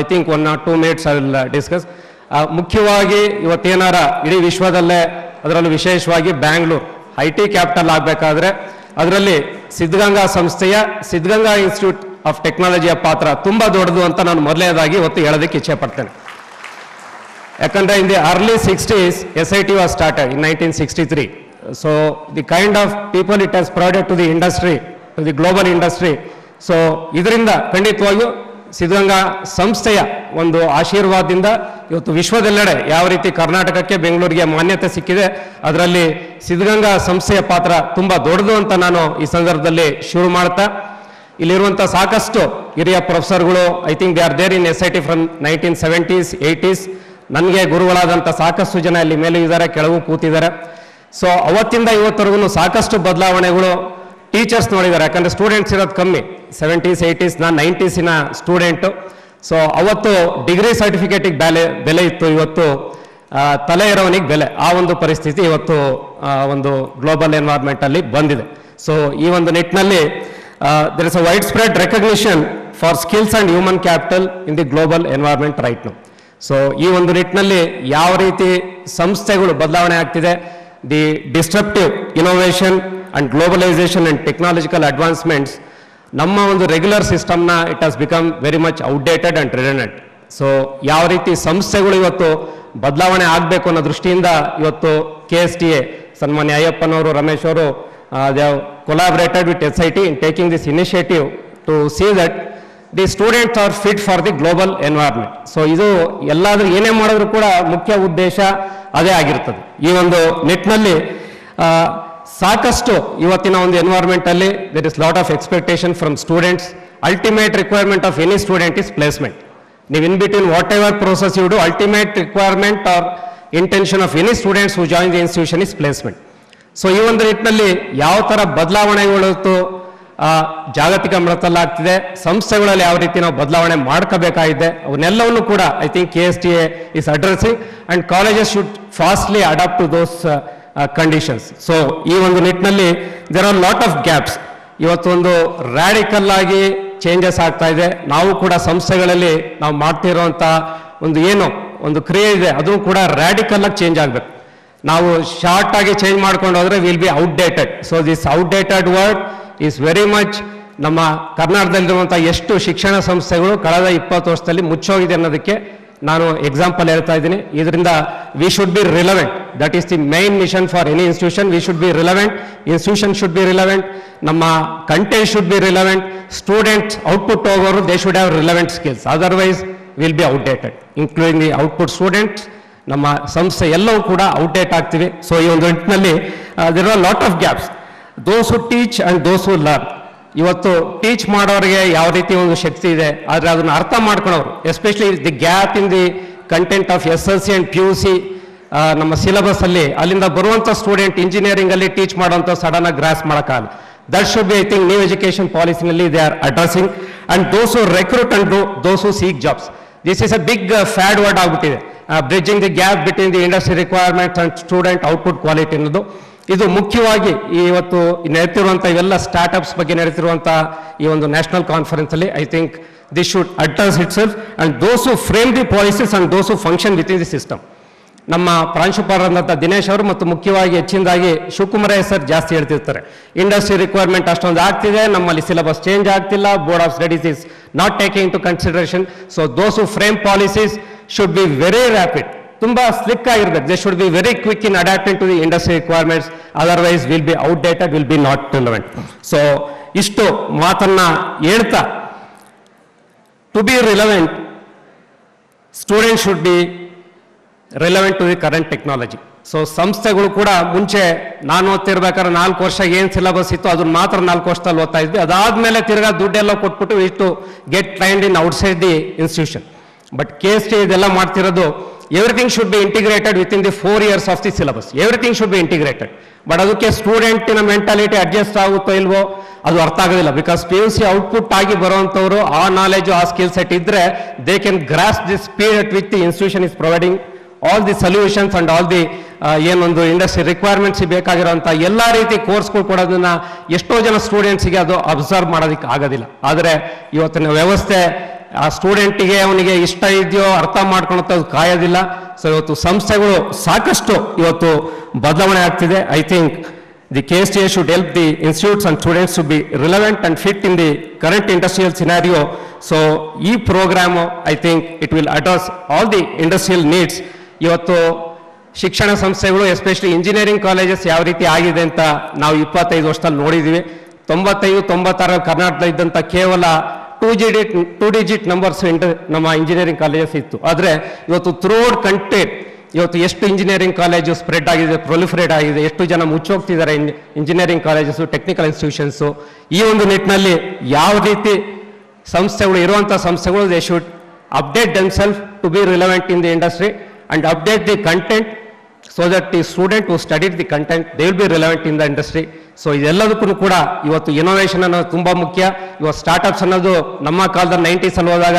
I think 1 or 2 minutes I will discuss. ಮುಖ್ಯವಾಗಿ ಇವತ್ತೇನಾರ ಇಡೀ ವಿಶ್ವದಲ್ಲೇ, ಅದರಲ್ಲೂ ವಿಶೇಷವಾಗಿ ಬ್ಯಾಂಗ್ಳೂರ್ IT ಕ್ಯಾಪಿಟಲ್ ಆಗಬೇಕಾದ್ರೆ ಅದರಲ್ಲಿ ಸಿದ್ಧಗಂಗಾ ಸಂಸ್ಥೆಯ ಸಿದ್ಧಗಂಗಾ ಇನ್ಸ್ಟಿಟ್ಯೂಟ್ ಆಫ್ ಟೆಕ್ನಾಲಜಿಯ ಪಾತ್ರ ತುಂಬ ದೊಡ್ಡದು ಅಂತ ನಾನು ಮೊದಲನೇದಾಗಿ ಇವತ್ತು ಹೇಳೋದಕ್ಕೆ ಇಚ್ಛೆ ಪಡ್ತೇನೆ. ಯಾಕಂದರೆ in the early 60s SIT was started in 1963. So the kind of people it has provided to the industry, to the global industry. So ಇದರಿಂದ ಖಂಡಿತವಾಗಿಯೂ ಸಿದ್ಧಗಂಗಾ ಸಂಸ್ಥೆಯ ಒಂದು ಆಶೀರ್ವಾದದಿಂದ ಇವತ್ತು ವಿಶ್ವದೆಲ್ಲೆಡೆ ಯಾವ ರೀತಿ ಕರ್ನಾಟಕಕ್ಕೆ ಬೆಂಗಳೂರಿಗೆ ಮಾನ್ಯತೆ ಸಿಕ್ಕಿದೆ, ಅದರಲ್ಲಿ ಸಿದ್ಧಗಂಗಾ ಸಂಸ್ಥೆಯ ಪಾತ್ರ ತುಂಬ ದೊಡ್ಡದು ಅಂತ ನಾನು ಈ ಸಂದರ್ಭದಲ್ಲಿ ಶುರು ಮಾಡ್ತಾ, ಇಲ್ಲಿರುವಂಥ ಸಾಕಷ್ಟು ಹಿರಿಯ ಪ್ರೊಫೆಸರ್ಗಳು, I think they are there in SIT from 1970s 80s. ನನಗೆ ಗುರುಗಳಾದಂಥ ಸಾಕಷ್ಟು ಜನ ಇಲ್ಲಿ ಮೇಲೂ ಇದ್ದಾರೆ, ಕೆಳಗೂ ಕೂತಿದ್ದಾರೆ. ಸೊ ಅವತ್ತಿಂದ ಇವತ್ತರೆಗೂ ಸಾಕಷ್ಟು ಬದಲಾವಣೆಗಳು ಟೀಚರ್ಸ್ ನೋಡಿದ್ದಾರೆ. ಯಾಕಂದರೆ ಸ್ಟೂಡೆಂಟ್ಸ್ ಇರೋದು ಕಮ್ಮಿ, 70s 80s, ನಾನು 90siನ ಸ್ಟೂಡೆಂಟು. ಸೊ ಅವತ್ತು ಡಿಗ್ರಿ ಸರ್ಟಿಫಿಕೇಟಿಗೆ ಬೆಲೆ ಇತ್ತು, ಇವತ್ತು ತಲೆ ಇರೋವನಿಗೆ ಬೆಲೆ, ಆ ಒಂದು ಪರಿಸ್ಥಿತಿ ಇವತ್ತು ಒಂದು ಗ್ಲೋಬಲ್ ಎನ್ವೈರ್ಮೆಂಟಲ್ಲಿ ಬಂದಿದೆ. ಸೊ ಈ ಒಂದು ನಿಟ್ಟಿನಲ್ಲಿ there is a widespread recognition for skills and human capital in the global environment right now. So ಈ ಒಂದು ನಿಟ್ಟಿನಲ್ಲಿ ಯಾವ ರೀತಿ ಸಂಸ್ಥೆಗಳು ಬದಲಾವಣೆ ಆಗ್ತಿದೆ, the disruptive innovation and globalisation and technological advancements ನಮ್ಮ ಒಂದು ರೆಗ್ಯುಲರ್ ಸಿಸ್ಟಮ್ನ it has become very much outdated and redundant. So ಯಾವ ರೀತಿ ಸಂಸ್ಥೆಗಳು ಇವತ್ತು ಬದಲಾವಣೆ ಆಗಬೇಕು ಅನ್ನೋ ದೃಷ್ಟಿಯಿಂದ ಇವತ್ತು KSTA ಸನ್ಮಾನ್ಯ ಅಯ್ಯಪ್ಪನವರು, ರಮೇಶ್ ಅವರು, they have collaborated with SIT in taking this initiative to see that the students are fit for the global environment. So ಇದು ಎಲ್ಲಾದರೂ ಏನೇ ಮಾಡಿದ್ರು ಕೂಡ ಮುಖ್ಯ ಉದ್ದೇಶ ಅದೇ ಆಗಿರ್ತದೆ. ಈ ಒಂದು ನಿಟ್ಟಿನಲ್ಲಿ ಸಾಕಷ್ಟು ಇವತ್ತಿನ ಒಂದು ಎನ್ವೈರ್ಮೆಂಟಲ್ಲಿ there is lot of expectation from students. Ultimate requirement of any student is placement. ನೀವು in between whatever process you do, ultimate requirement or intention of any students who join the institution is placement. So ಈ ಒಂದು ನಿಟ್ಟಿನಲ್ಲಿ ಯಾವ ಥರ ಬದಲಾವಣೆಗಳು ಜಾಗತಿಕ ಮಟ್ಟದಲ್ಲಾಗ್ತಿದೆ, ಸಂಸ್ಥೆಗಳಲ್ಲಿ ಯಾವ ರೀತಿ ನಾವು ಬದಲಾವಣೆ ಮಾಡ್ಕೋಬೇಕಾಗಿದೆ, ಅವನ್ನೆಲ್ಲವನ್ನು ಕೂಡ I think KSTA is addressing and colleges should fastly adapt to those conditions. So ಈ ಒಂದು ನಿಟ್ಟಿನಲ್ಲಿ there are lot of gaps. ಇವತ್ತೊಂದು ರ್ಯಾಡಿಕಲ್ ಆಗಿ ಚೇಂಜಸ್ ಆಗ್ತಾ ಇದೆ. ನಾವು ಕೂಡ ಸಂಸ್ಥೆಗಳಲ್ಲಿ ನಾವು ಮಾಡ್ತಿರೋಂಥ ಒಂದು ಕ್ರಿಯೆ ಇದೆ, ಅದು ಕೂಡ ರ್ಯಾಡಿಕಲ್ ಆಗಿ ಚೇಂಜ್ ಆಗಬೇಕು. ನಾವು ಶಾರ್ಟ್ ಆಗಿ ಚೇಂಜ್ ಮಾಡ್ಕೊಂಡು ಹೋದ್ರೆ will be outdated. So this outdated word is very much ನಮ್ಮ ಕರ್ನಾಟಕದಲ್ಲಿರುವಂಥ ಎಷ್ಟು ಶಿಕ್ಷಣ ಸಂಸ್ಥೆಗಳು ಕಳೆದ 20 ವರ್ಷದಲ್ಲಿ ಮುಚ್ಚೋಗಿದೆ ಅನ್ನೋದಕ್ಕೆ ನಾನು ಎಕ್ಸಾಂಪಲ್ ಹೇಳ್ತಾ ಇದ್ದೀನಿ. ಇದರಿಂದ we should be relevant. That is the main mission for any institution. We should be relevant, institution should be relevant, ನಮ್ಮ content should be relevant, students output ಹೋಗೋರು they should have relevant skills, otherwise will be outdated. Including the output students, ನಮ್ಮ ಸಂಸ್ಥೆ ಎಲ್ಲವೂ ಕೂಡ outdate ಆಗ್ತಿವೆ. So ಈ ಒಂದು ನಿಟ್ಟಿನಲ್ಲಿ there are lot of gaps. Those who teach and those ಹು learn. ಇವತ್ತು ಟೀಚ್ ಮಾಡೋರಿಗೆ ಯಾವ ರೀತಿ ಒಂದು ಶಕ್ತಿ ಇದೆ, ಆದರೆ ಅದನ್ನು ಅರ್ಥ ಮಾಡ್ಕೊಳ್ಳೋರು, especially the gap in the content of SLC and PUC ನಮ್ಮ ಸಿಲೆಬಸ್ ಅಲ್ಲಿ, ಅಲ್ಲಿಂದ ಬರುವಂಥ ಸ್ಟೂಡೆಂಟ್ ಇಂಜಿನಿಯರಿಂಗ್ ಅಲ್ಲಿ ಟೀಚ್ ಮಾಡುವಂಥ ಸಡನ್ ಆಗಿ ಗ್ರಾಸ್ ಮಾಡೋಕ್ಕಾಗಲ್ಲ. That should be I think new education ಪಾಲಿಸಿನಲ್ಲಿ they are addressing. And those who recruit and those who seek jobs, this is a big fad word ಆಗ್ಬಿಟ್ಟಿದೆ. Bridging the gap between the industry requirements and student output quality ಅನ್ನೋದು ಇದು ಮುಖ್ಯವಾಗಿ ಇವತ್ತು ನಡೀತಿರುವಂಥ ಇವೆಲ್ಲ startups ಬಗ್ಗೆ ನಡೀತಿರುವಂಥ ಈ ಒಂದು ನ್ಯಾಷನಲ್ ಕಾನ್ಫರೆನ್ಸ್ ಅಲ್ಲಿ I think this should address itself and those who frame the policies and those who function within the system. ನಮ್ಮ ಪ್ರಾಂಶುಪಾಲರಾದಂಥ ದಿನೇಶ್ ಅವರು ಮತ್ತು ಮುಖ್ಯವಾಗಿ ಹೆಚ್ಚಿನದಾಗಿ ಶಿವಕುಮಾರ ಸರ್ ಜಾಸ್ತಿ ಹೇಳ್ತಿರ್ತಾರೆ, ಇಂಡಸ್ಟ್ರಿ ರಿಕ್ವೈರ್ಮೆಂಟ್ ಅಷ್ಟೊಂದು ಆಗ್ತಿದೆ, ನಮ್ಮಲ್ಲಿ ಸಿಲೆಬಸ್ ಚೇಂಜ್ ಆಗ್ತಿಲ್ಲ, board of studies is not taking to consideration. So those who frame policies should be very rapid, ತುಂಬ ಸ್ಲಿಕ್ ಆಗಿರ್ಬೇಕು. They should be very quick in adapting to the industry requirements, otherwise will be outdated, will be not relevant. So ಇಷ್ಟು ಮಾತನ್ನ ಹೇಳ್ತಾ, to be relevant student should be relevant to the current technology. So ಸಂಸ್ಥೆಗಳು ಕೂಡ ಮುಂಚೆ ನಾನು ಓದ್ತಿರ್ಬೇಕಾದ್ರೆ 4 ವರ್ಷ ಏನು syllabus ಇತ್ತು ಅದನ್ನ ಮಾತ್ರ 4 ವರ್ಷದಲ್ಲಿ ಓದ್ತಾ ಇದ್ವಿ. ಅದಾದ್ಮೇಲೆ ತಿರ್ಗಾ ದುಡ್ಡೆಲ್ಲ ಕೊಟ್ಬಿಟ್ಟು ಇಷ್ಟು get trained in outside the institution. But KSTA ಇದೆಲ್ಲ ಮಾಡ್ತಿರೋದು everything should be integrated with in the 4 years of the syllabus. Everything should be integrated. But ಅದಕ್ಕೆ ಸ್ಟೂಡೆಂಟಿನ ಮೆಂಟಾಲಿಟಿ ಅಡ್ಜಸ್ಟ್ ಆಗುತ್ತೋ ಇಲ್ವೋ ಅದು ಅರ್ಥ ಆಗೋದಿಲ್ಲ. ಬಿಕಾಸ್ PUC ಔಟ್ಪುಟ್ ಆಗಿ ಬರುವಂಥವ್ರು ಆ ನಾಲೆಜು ಆ ಸ್ಕಿಲ್ ಸೆಟ್ ಇದ್ರೆ they can grasp the speed at which the institution is providing all the solutions and all the ಏನೊಂದು ಇಂಡಸ್ಟ್ರಿ ರಿಕ್ವೈರ್ಮೆಂಟ್ಸಿಗೆ ಬೇಕಾಗಿರೋಂಥ ಎಲ್ಲ ರೀತಿ ಕೋರ್ಸ್ಗಳು ಕೊಡೋದನ್ನ ಎಷ್ಟೋ ಜನ ಸ್ಟೂಡೆಂಟ್ಸಿಗೆ ಅದು ಅಬ್ಸರ್ವ್ ಮಾಡೋದಕ್ಕೆ ಆಗೋದಿಲ್ಲ. ಆದರೆ ಇವತ್ತಿನ ವ್ಯವಸ್ಥೆ ಆ ಸ್ಟೂಡೆಂಟಿಗೆ ಅವನಿಗೆ ಇಷ್ಟ ಇದೆಯೋ ಅರ್ಥ ಮಾಡ್ಕೊಳೋದು ಕಾಯೋದಿಲ್ಲ. ಸೊ ಇವತ್ತು ಸಂಸ್ಥೆಗಳು ಸಾಕಷ್ಟು ಇವತ್ತು ಬದಲಾವಣೆ ಆಗ್ತಿದೆ. I think the KSTA should help the institutes and students to be relevant and fit in the current industrial scenario. So ಈ programme I think it will address all the industrial needs. ಇವತ್ತು ಶಿಕ್ಷಣ ಸಂಸ್ಥೆಗಳು especially engineering colleges ಯಾವ ರೀತಿ ಆಗಿದೆ ಅಂತ ನಾವು 25 ವರ್ಷದಲ್ಲಿ ನೋಡಿದ್ದೀವಿ. 95-96 ಕರ್ನಾಟಕದಲ್ಲಿ ಇದ್ದಂಥ ಕೇವಲ 2 ಡಿಜಿಟ್ ನಂಬರ್ಸ್ ನಮ್ಮ ಇಂಜಿನಿಯರಿಂಗ್ ಕಾಲೇಜಸ್ ಇತ್ತು. ಆದರೆ ಇವತ್ತು ಥ್ರೂಔಟ್ ಕಂಟ್ರಿ ಇವತ್ತು ಎಷ್ಟು ಇಂಜಿನಿಯರಿಂಗ್ ಕಾಲೇಜು ಸ್ಪ್ರೆಡ್ ಆಗಿದೆ, ಪ್ರೊಲಿಫರೇಟ್ ಆಗಿದೆ, ಎಷ್ಟು ಜನ ಮುಚ್ಚೋಗ್ತಿದ್ದಾರೆ ಇಂಜಿನಿಯರಿಂಗ್ ಕಾಲೇಜಸ್, ಟೆಕ್ನಿಕಲ್ ಇನ್ಸ್ಟಿಟ್ಯೂಷನ್ಸು. ಈ ಒಂದು ನಿಟ್ಟಿನಲ್ಲಿ ಯಾವ ರೀತಿ ಸಂಸ್ಥೆಗಳು ಇರುವಂಥ ಸಂಸ್ಥೆಗಳು they should update themself to be relevant in the industry and update the content so that the student who studied the content they will be relevant in the industry. So ಇದೆಲ್ಲದಕ್ಕೂ ಕೂಡ ಇವತ್ತು ಇನೋವೇಷನ್ ಅನ್ನೋದು ತುಂಬ ಮುಖ್ಯ. ಇವತ್ತು startups ಅನ್ನೋದು ನಮ್ಮ ಕಾಲದಲ್ಲಿ 90s ಅಲ್ಲಿ ಹೋದಾಗ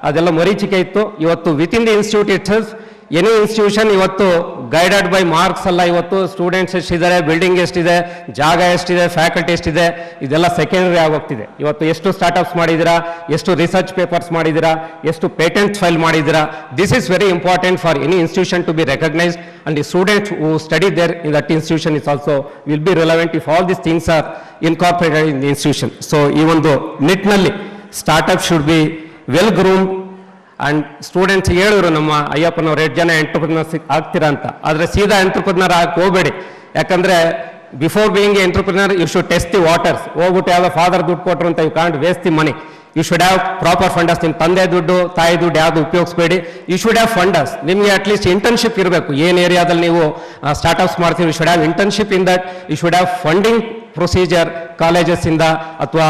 ಅದೆಲ್ಲ ಮರೀಚಿಕೆ ಇತ್ತು. ಇವತ್ತು within the institute itself any institution ಇವತ್ತು ಗೈಡೆಡ್ ಬೈ ಮಾರ್ಕ್ಸ್ ಅಲ್ಲ. ಇವತ್ತು ಸ್ಟೂಡೆಂಟ್ಸ್ ಎಷ್ಟಿದ್ದಾರೆ, ಬಿಲ್ಡಿಂಗ್ ಎಷ್ಟಿದೆ, ಜಾಗ ಎಷ್ಟಿದೆ, ಫ್ಯಾಕಲ್ಟಿ ಎಷ್ಟಿದೆ, ಇದೆಲ್ಲ ಸೆಕೆಂಡರಿ ಆಗೋಗ್ತಿದೆ. ಇವತ್ತು ಎಷ್ಟು ಸ್ಟಾರ್ಟಪ್ಸ್ ಮಾಡಿದ್ದೀರಾ, ಎಷ್ಟು ರಿಸರ್ಚ್ ಪೇಪರ್ಸ್ ಮಾಡಿದ್ದೀರಾ, ಎಷ್ಟು ಪೇಟೆಂಟ್ಸ್ ಫೈಲ್ ಮಾಡಿದ್ದೀರಾ, this is very important for any institution to be recognised and the students who study there in that institution is also will be relevant if all these things are incorporated in the institution. So ಈ ಒಂದು ನಿಟ್ಟಿನಲ್ಲಿ startup should be well groomed and students ಹೇಳಿದ್ರು ನಮ್ಮ ಅಯ್ಯಪ್ಪನವ್ರು 8 ಜನ entrepreneurs ಆಗ್ತೀರಾ ಅಂತ. ಆದರೆ ಸೀದಾ ಎಂಟರ್ಪ್ರಿನರ್ ಆಗಕ್ಕೆ ಹೋಗಬೇಡಿ. ಯಾಕಂದರೆ before being entrepreneur you should test the waters. ಹೋಗ್ಬಿಟ್ಟು ಯಾವುದೋ ಫಾದರ್ ದುಡ್ಡು ಕೊಟ್ಟರು ಅಂತ you can't waste the money. You should have proper funders. ನಿಮ್ಮ ತಂದೆ ದುಡ್ಡು ತಾಯಿ ದುಡ್ಡು ಯಾವುದು ಉಪಯೋಗಿಸ್ಬೇಡಿ. You should have funders. ನಿಮಗೆ ಅಟ್ಲೀಸ್ಟ್ ಇಂಟರ್ನ್ಶಿಪ್ ಇರಬೇಕು. ಏನು ಏರಿಯಾದಲ್ಲಿ ನೀವು ಸ್ಟಾರ್ಟಪ್ಸ್ ಮಾಡ್ತೀವಿ, you should have internship in that. You should have funding procedure ಕಾಲೇಜಸ್ಸಿಂದ ಅಥವಾ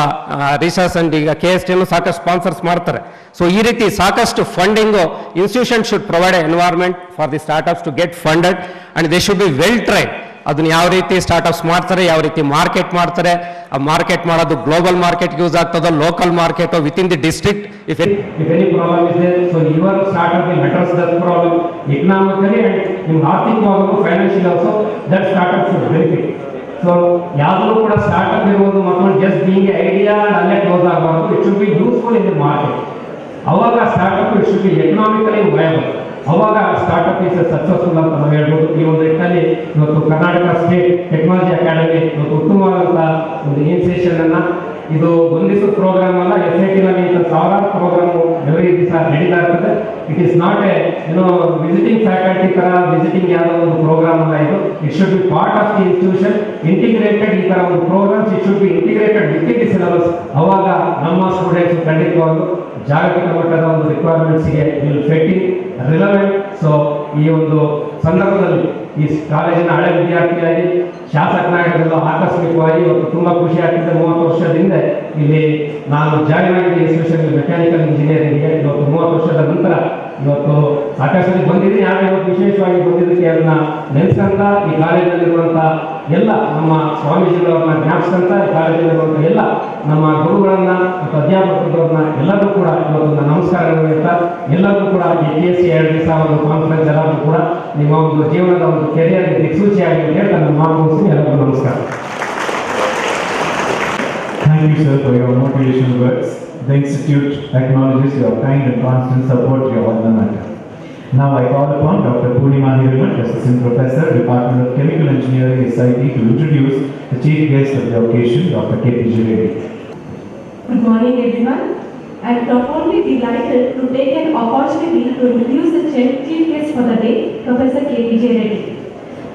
ರಿಸರ್ಚ್ ಅಂಡ್ ಈಗ KSTನು ಸಾಕಷ್ಟು ಸ್ಪಾನ್ಸರ್ಸ್ ಮಾಡ್ತಾರೆ. ಸೊ ಈ ರೀತಿ ಸಾಕಷ್ಟು funding institution should provide environment for the startups to get funded and they should be well train. ಅದನ್ನ ಯಾವ ರೀತಿ ಸ್ಟಾರ್ಟಪ್ಸ್ ಮಾಡ್ತಾರೆ, ಯಾವ ರೀತಿ ಮಾರ್ಕೆಟ್ ಮಾಡ್ತಾರೆ, ಆ ಮಾರ್ಕೆಟ್ ಮಾಡೋದು ಗ್ಲೋಬಲ್ ಮಾರ್ಕೆಟ್ಗೆ ಯೂಸ್ ಆಗ್ತದೋ, local market within the district. If any problem is there, so your startup will address that problem economically and in ಆರ್ಥಿಕವಾಗಿ financial also that startup should benefit. So ಯಾವುದೂ ಕೂಡ startup ಇರುವುದು ಮತ್ತು just being idea ಅಲ್ಲೇ close ಆಗಬಾರ್ದು. It should be useful in the market. ಅವಾಗ startup it should be economically viable. ಅವಾಗ startup is successful ಅಂತ ನಾವು ಹೇಳ್ಬೋದು. ಈ ಒಂದು ನಿಟ್ಟಿನಲ್ಲಿ ಇವತ್ತು ಕರ್ನಾಟಕ ಸ್ಟೇಟ್ ಟೆಕ್ನಾಲಜಿ ಅಕಾಡೆಮಿ ಇವತ್ತು ಉತ್ತಮವಾದಂಥ ಒಂದು ಇನಿಷಿಯೇಷನ್ ಅನ್ನ, ಇದು ಒಂದು ದಿವಸ ಪ್ರೋಗ್ರಾಮ್ ಅಲ್ಲ, SITನಲ್ಲಿ ಇಂಥ ಸಾವಿರಾರು ಪ್ರೋಗ್ರಾಮು ಎವ್ರಿ ದಿವಸ ನಡೀತಾ ಇರ್ತದೆ. It is not a visiting faculty ಥರ ವಿಸಿಟಿಂಗ್ ಯಾವುದೋ ಒಂದು ಪ್ರೋಗ್ರಾಮ್ ಅಲ್ಲ ಇದು. It should be part of the institution integrated. ಈ ಥರ ಒಂದು programs it should be integrated with the syllabus. ಅವಾಗ ನಮ್ಮ ಸ್ಟೂಡೆಂಟ್ಸ್ ಖಂಡಿತವಾಗಲು ಜಾಗತಿಕ ಮಟ್ಟದ ಒಂದು ರಿಕ್ವೈರ್ಮೆಂಟ್ಸ್ಗೆ will fit in relevant. So ಈ ಒಂದು ಸಂದರ್ಭದಲ್ಲಿ ಈ ಕಾಲೇಜಿನ ಹಳೆ ವಿದ್ಯಾರ್ಥಿಯಾಗಿ ಶಾಸಕನಾಗಿರಲು ಆಕಸ್ಮಿಕವಾಗಿ ಇವತ್ತು ತುಂಬ ಖುಷಿ ಆಗ್ತಿದೆ. 30 ವರ್ಷದಿಂದ ಇಲ್ಲಿ ನಾನು ಜಾಯಿನ್ ಆಗಿದ್ದೆ ಇನ್ಸ್ಟಿಟ್ಯೂಷನ್ ಮೆಕ್ಯಾನಿಕಲ್ ಇಂಜಿನಿಯರಿಂಗ್ಗೆ. ಇವತ್ತು 30 ವರ್ಷದ ನಂತರ ಇವತ್ತು ಸಾಕಷ್ಟು ಬಂದಿದ್ದೀನಿ. ಆದರೆ ಇವತ್ತು ವಿಶೇಷವಾಗಿ ಬಂದಿದ್ದಕ್ಕೆ ಅದನ್ನ ನೆನೆಸ್ಕೊಂತ ಈ ಕಾಲೇಜಿನಲ್ಲಿರುವಂಥ ಎಲ್ಲ ನಮ್ಮ ಸ್ವಾಮೀಜಿಗಳವ್ರನ್ನ ಜ್ಞಾಪಿಸ್ಕೊಂತ ಈ ಕಾಲೇಜಿನಲ್ಲಿರುವಂಥ ಎಲ್ಲ ನಮ್ಮ ಗುರುಗಳನ್ನ ಮತ್ತು ಅಧ್ಯಾಪಕರನ್ನ ಎಲ್ಲರೂ ಕೂಡ ಇವತ್ತು ನಮಸ್ಕಾರಗಳು ಹೇಳ್ತಾ ಎಲ್ಲರೂ ಕೂಡ ಈ KST 2 ದಿವಸ ಒಂದು ಕಾನ್ಫರೆನ್ಸ್ ಎಲ್ಲರೂ ಕೂಡ ನಿಮ್ಮ ಒಂದು ಜೀವನದ ಒಂದು ಕೆರಿಯರ್ ದಿಕ್ಸೂಚಿಯಾಗಿ ಹೇಳ್ತಾ ನಾನು ಮಾತನಾಡಿಸಿ ಎಲ್ಲರಿಗೂ ನಮಸ್ಕಾರ. Thank you, sir, for your motivational words. The Institute acknowledges your kind and constant support to your alma mater. Now I call upon Dr. Purnima Hirman, Assistant Professor, Department of Chemical Engineering, SIT, to introduce the chief guest of the occasion, Dr. KPJ Reddy. Good morning, everyone. I am profoundly delighted to take an opportunity to introduce the chief guest for the day, Professor KPJ Reddy.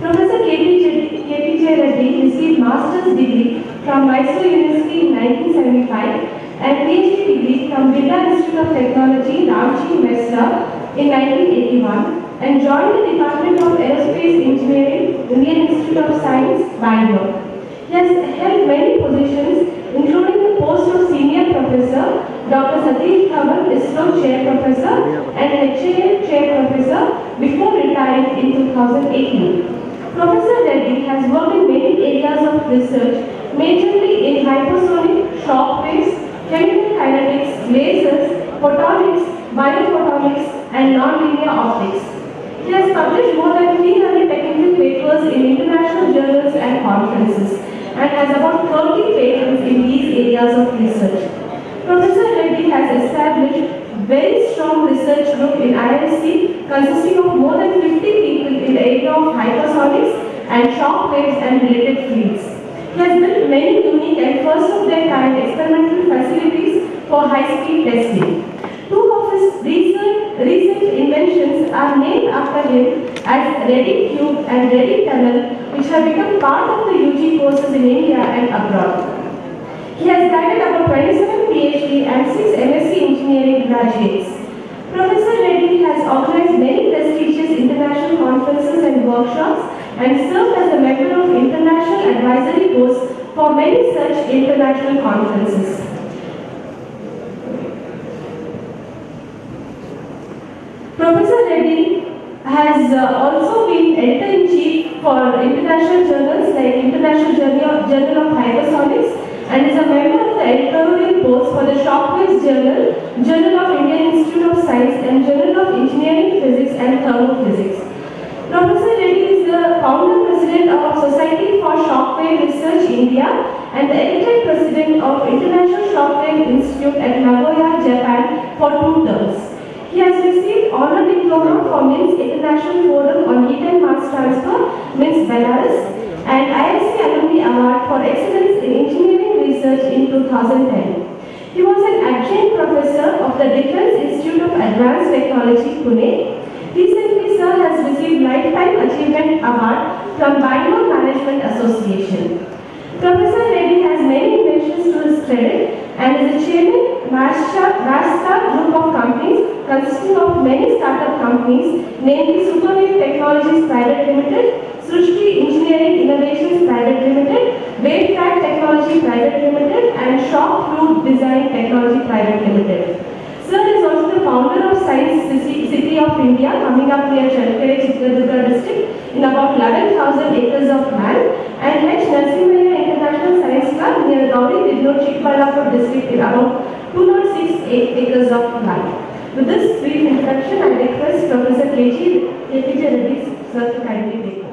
Professor KPJ Reddy received master's degree from Mysore University in 1975 and PhD degree from Birla Institute of Technology, Ranchi, Maharashtra in 1981 and joined the Department of Aerospace Engineering, Indian Institute of Science, Bangalore. He has held many positions including the post of Senior Professor, Dr. Satish Dhawan, ISRO Chair Professor and HAL Chair Professor before retiring in 2018. Professor Reddy has worked in many areas of research, majorly in hypersonic, shock waves, chemical kinetics, lasers, photonics, biophotonics, and nonlinear optics. He has published more than 300 technical papers in international journals and conferences and has about 30 patents in these areas of research. Professor Reddy has established very strong research group in IISc consisting of more than 50 people in the area of hypersonics and shock waves and related fields. He has built many unique and first of their kind experimental facilities for high-speed testing. Two of his recent inventions are named after him as Reddy Cube and Reddy Tunnel, which have become part of the UG courses in India and abroad. He has guided about 27 PhD and 6 MSc engineering graduates. Professor Reddy has organized many prestigious international conferences and workshops and served as a member of international advisory boards for many such international conferences. Professor Reddy has also been editor-in-chief for international journals like International Journal of Hypersonics and is a member of the editorial boards for the Shockwaves Journal, Journal of Indian Institute of Science and Journal of Engineering Physics and Thermophysics. Professor Reddy is the founder president of Society for Shockwave Research India and the editor president of International Shockwave Institute at Nagoya, Japan for 2 terms. He has received honor diploma from MINS International Forum on Heat and Mass Transfer, MINS Belarus, and IISc Alumni Award for Excellence in Engineering Research in 2010. He was an adjunct professor of the Defense Institute of Advanced Technology, Pune. Recently, sir has received Lifetime Achievement Award from Bangalore Management Association. Professor Reddy has many inventions to his credit and is the chairman Vasta group of companies consisting of many startup companies, namely Superwave Technologies Private Limited, Srushti Engineering Innovations Private Limited, Wavetrack Technology Private Limited, and Shock Fluid Design Technology Private Limited. Sir is also the founder of Science City of India, coming up near Chalkere, Chitradurga district, in about 11,000 acres of land, and H. Narasimhaya International Science Club near Gauri Didno, Chikballapur district, in about 206 acres of land. With this brief introduction, I request Professor KPJ Reddy sir to kindly take over.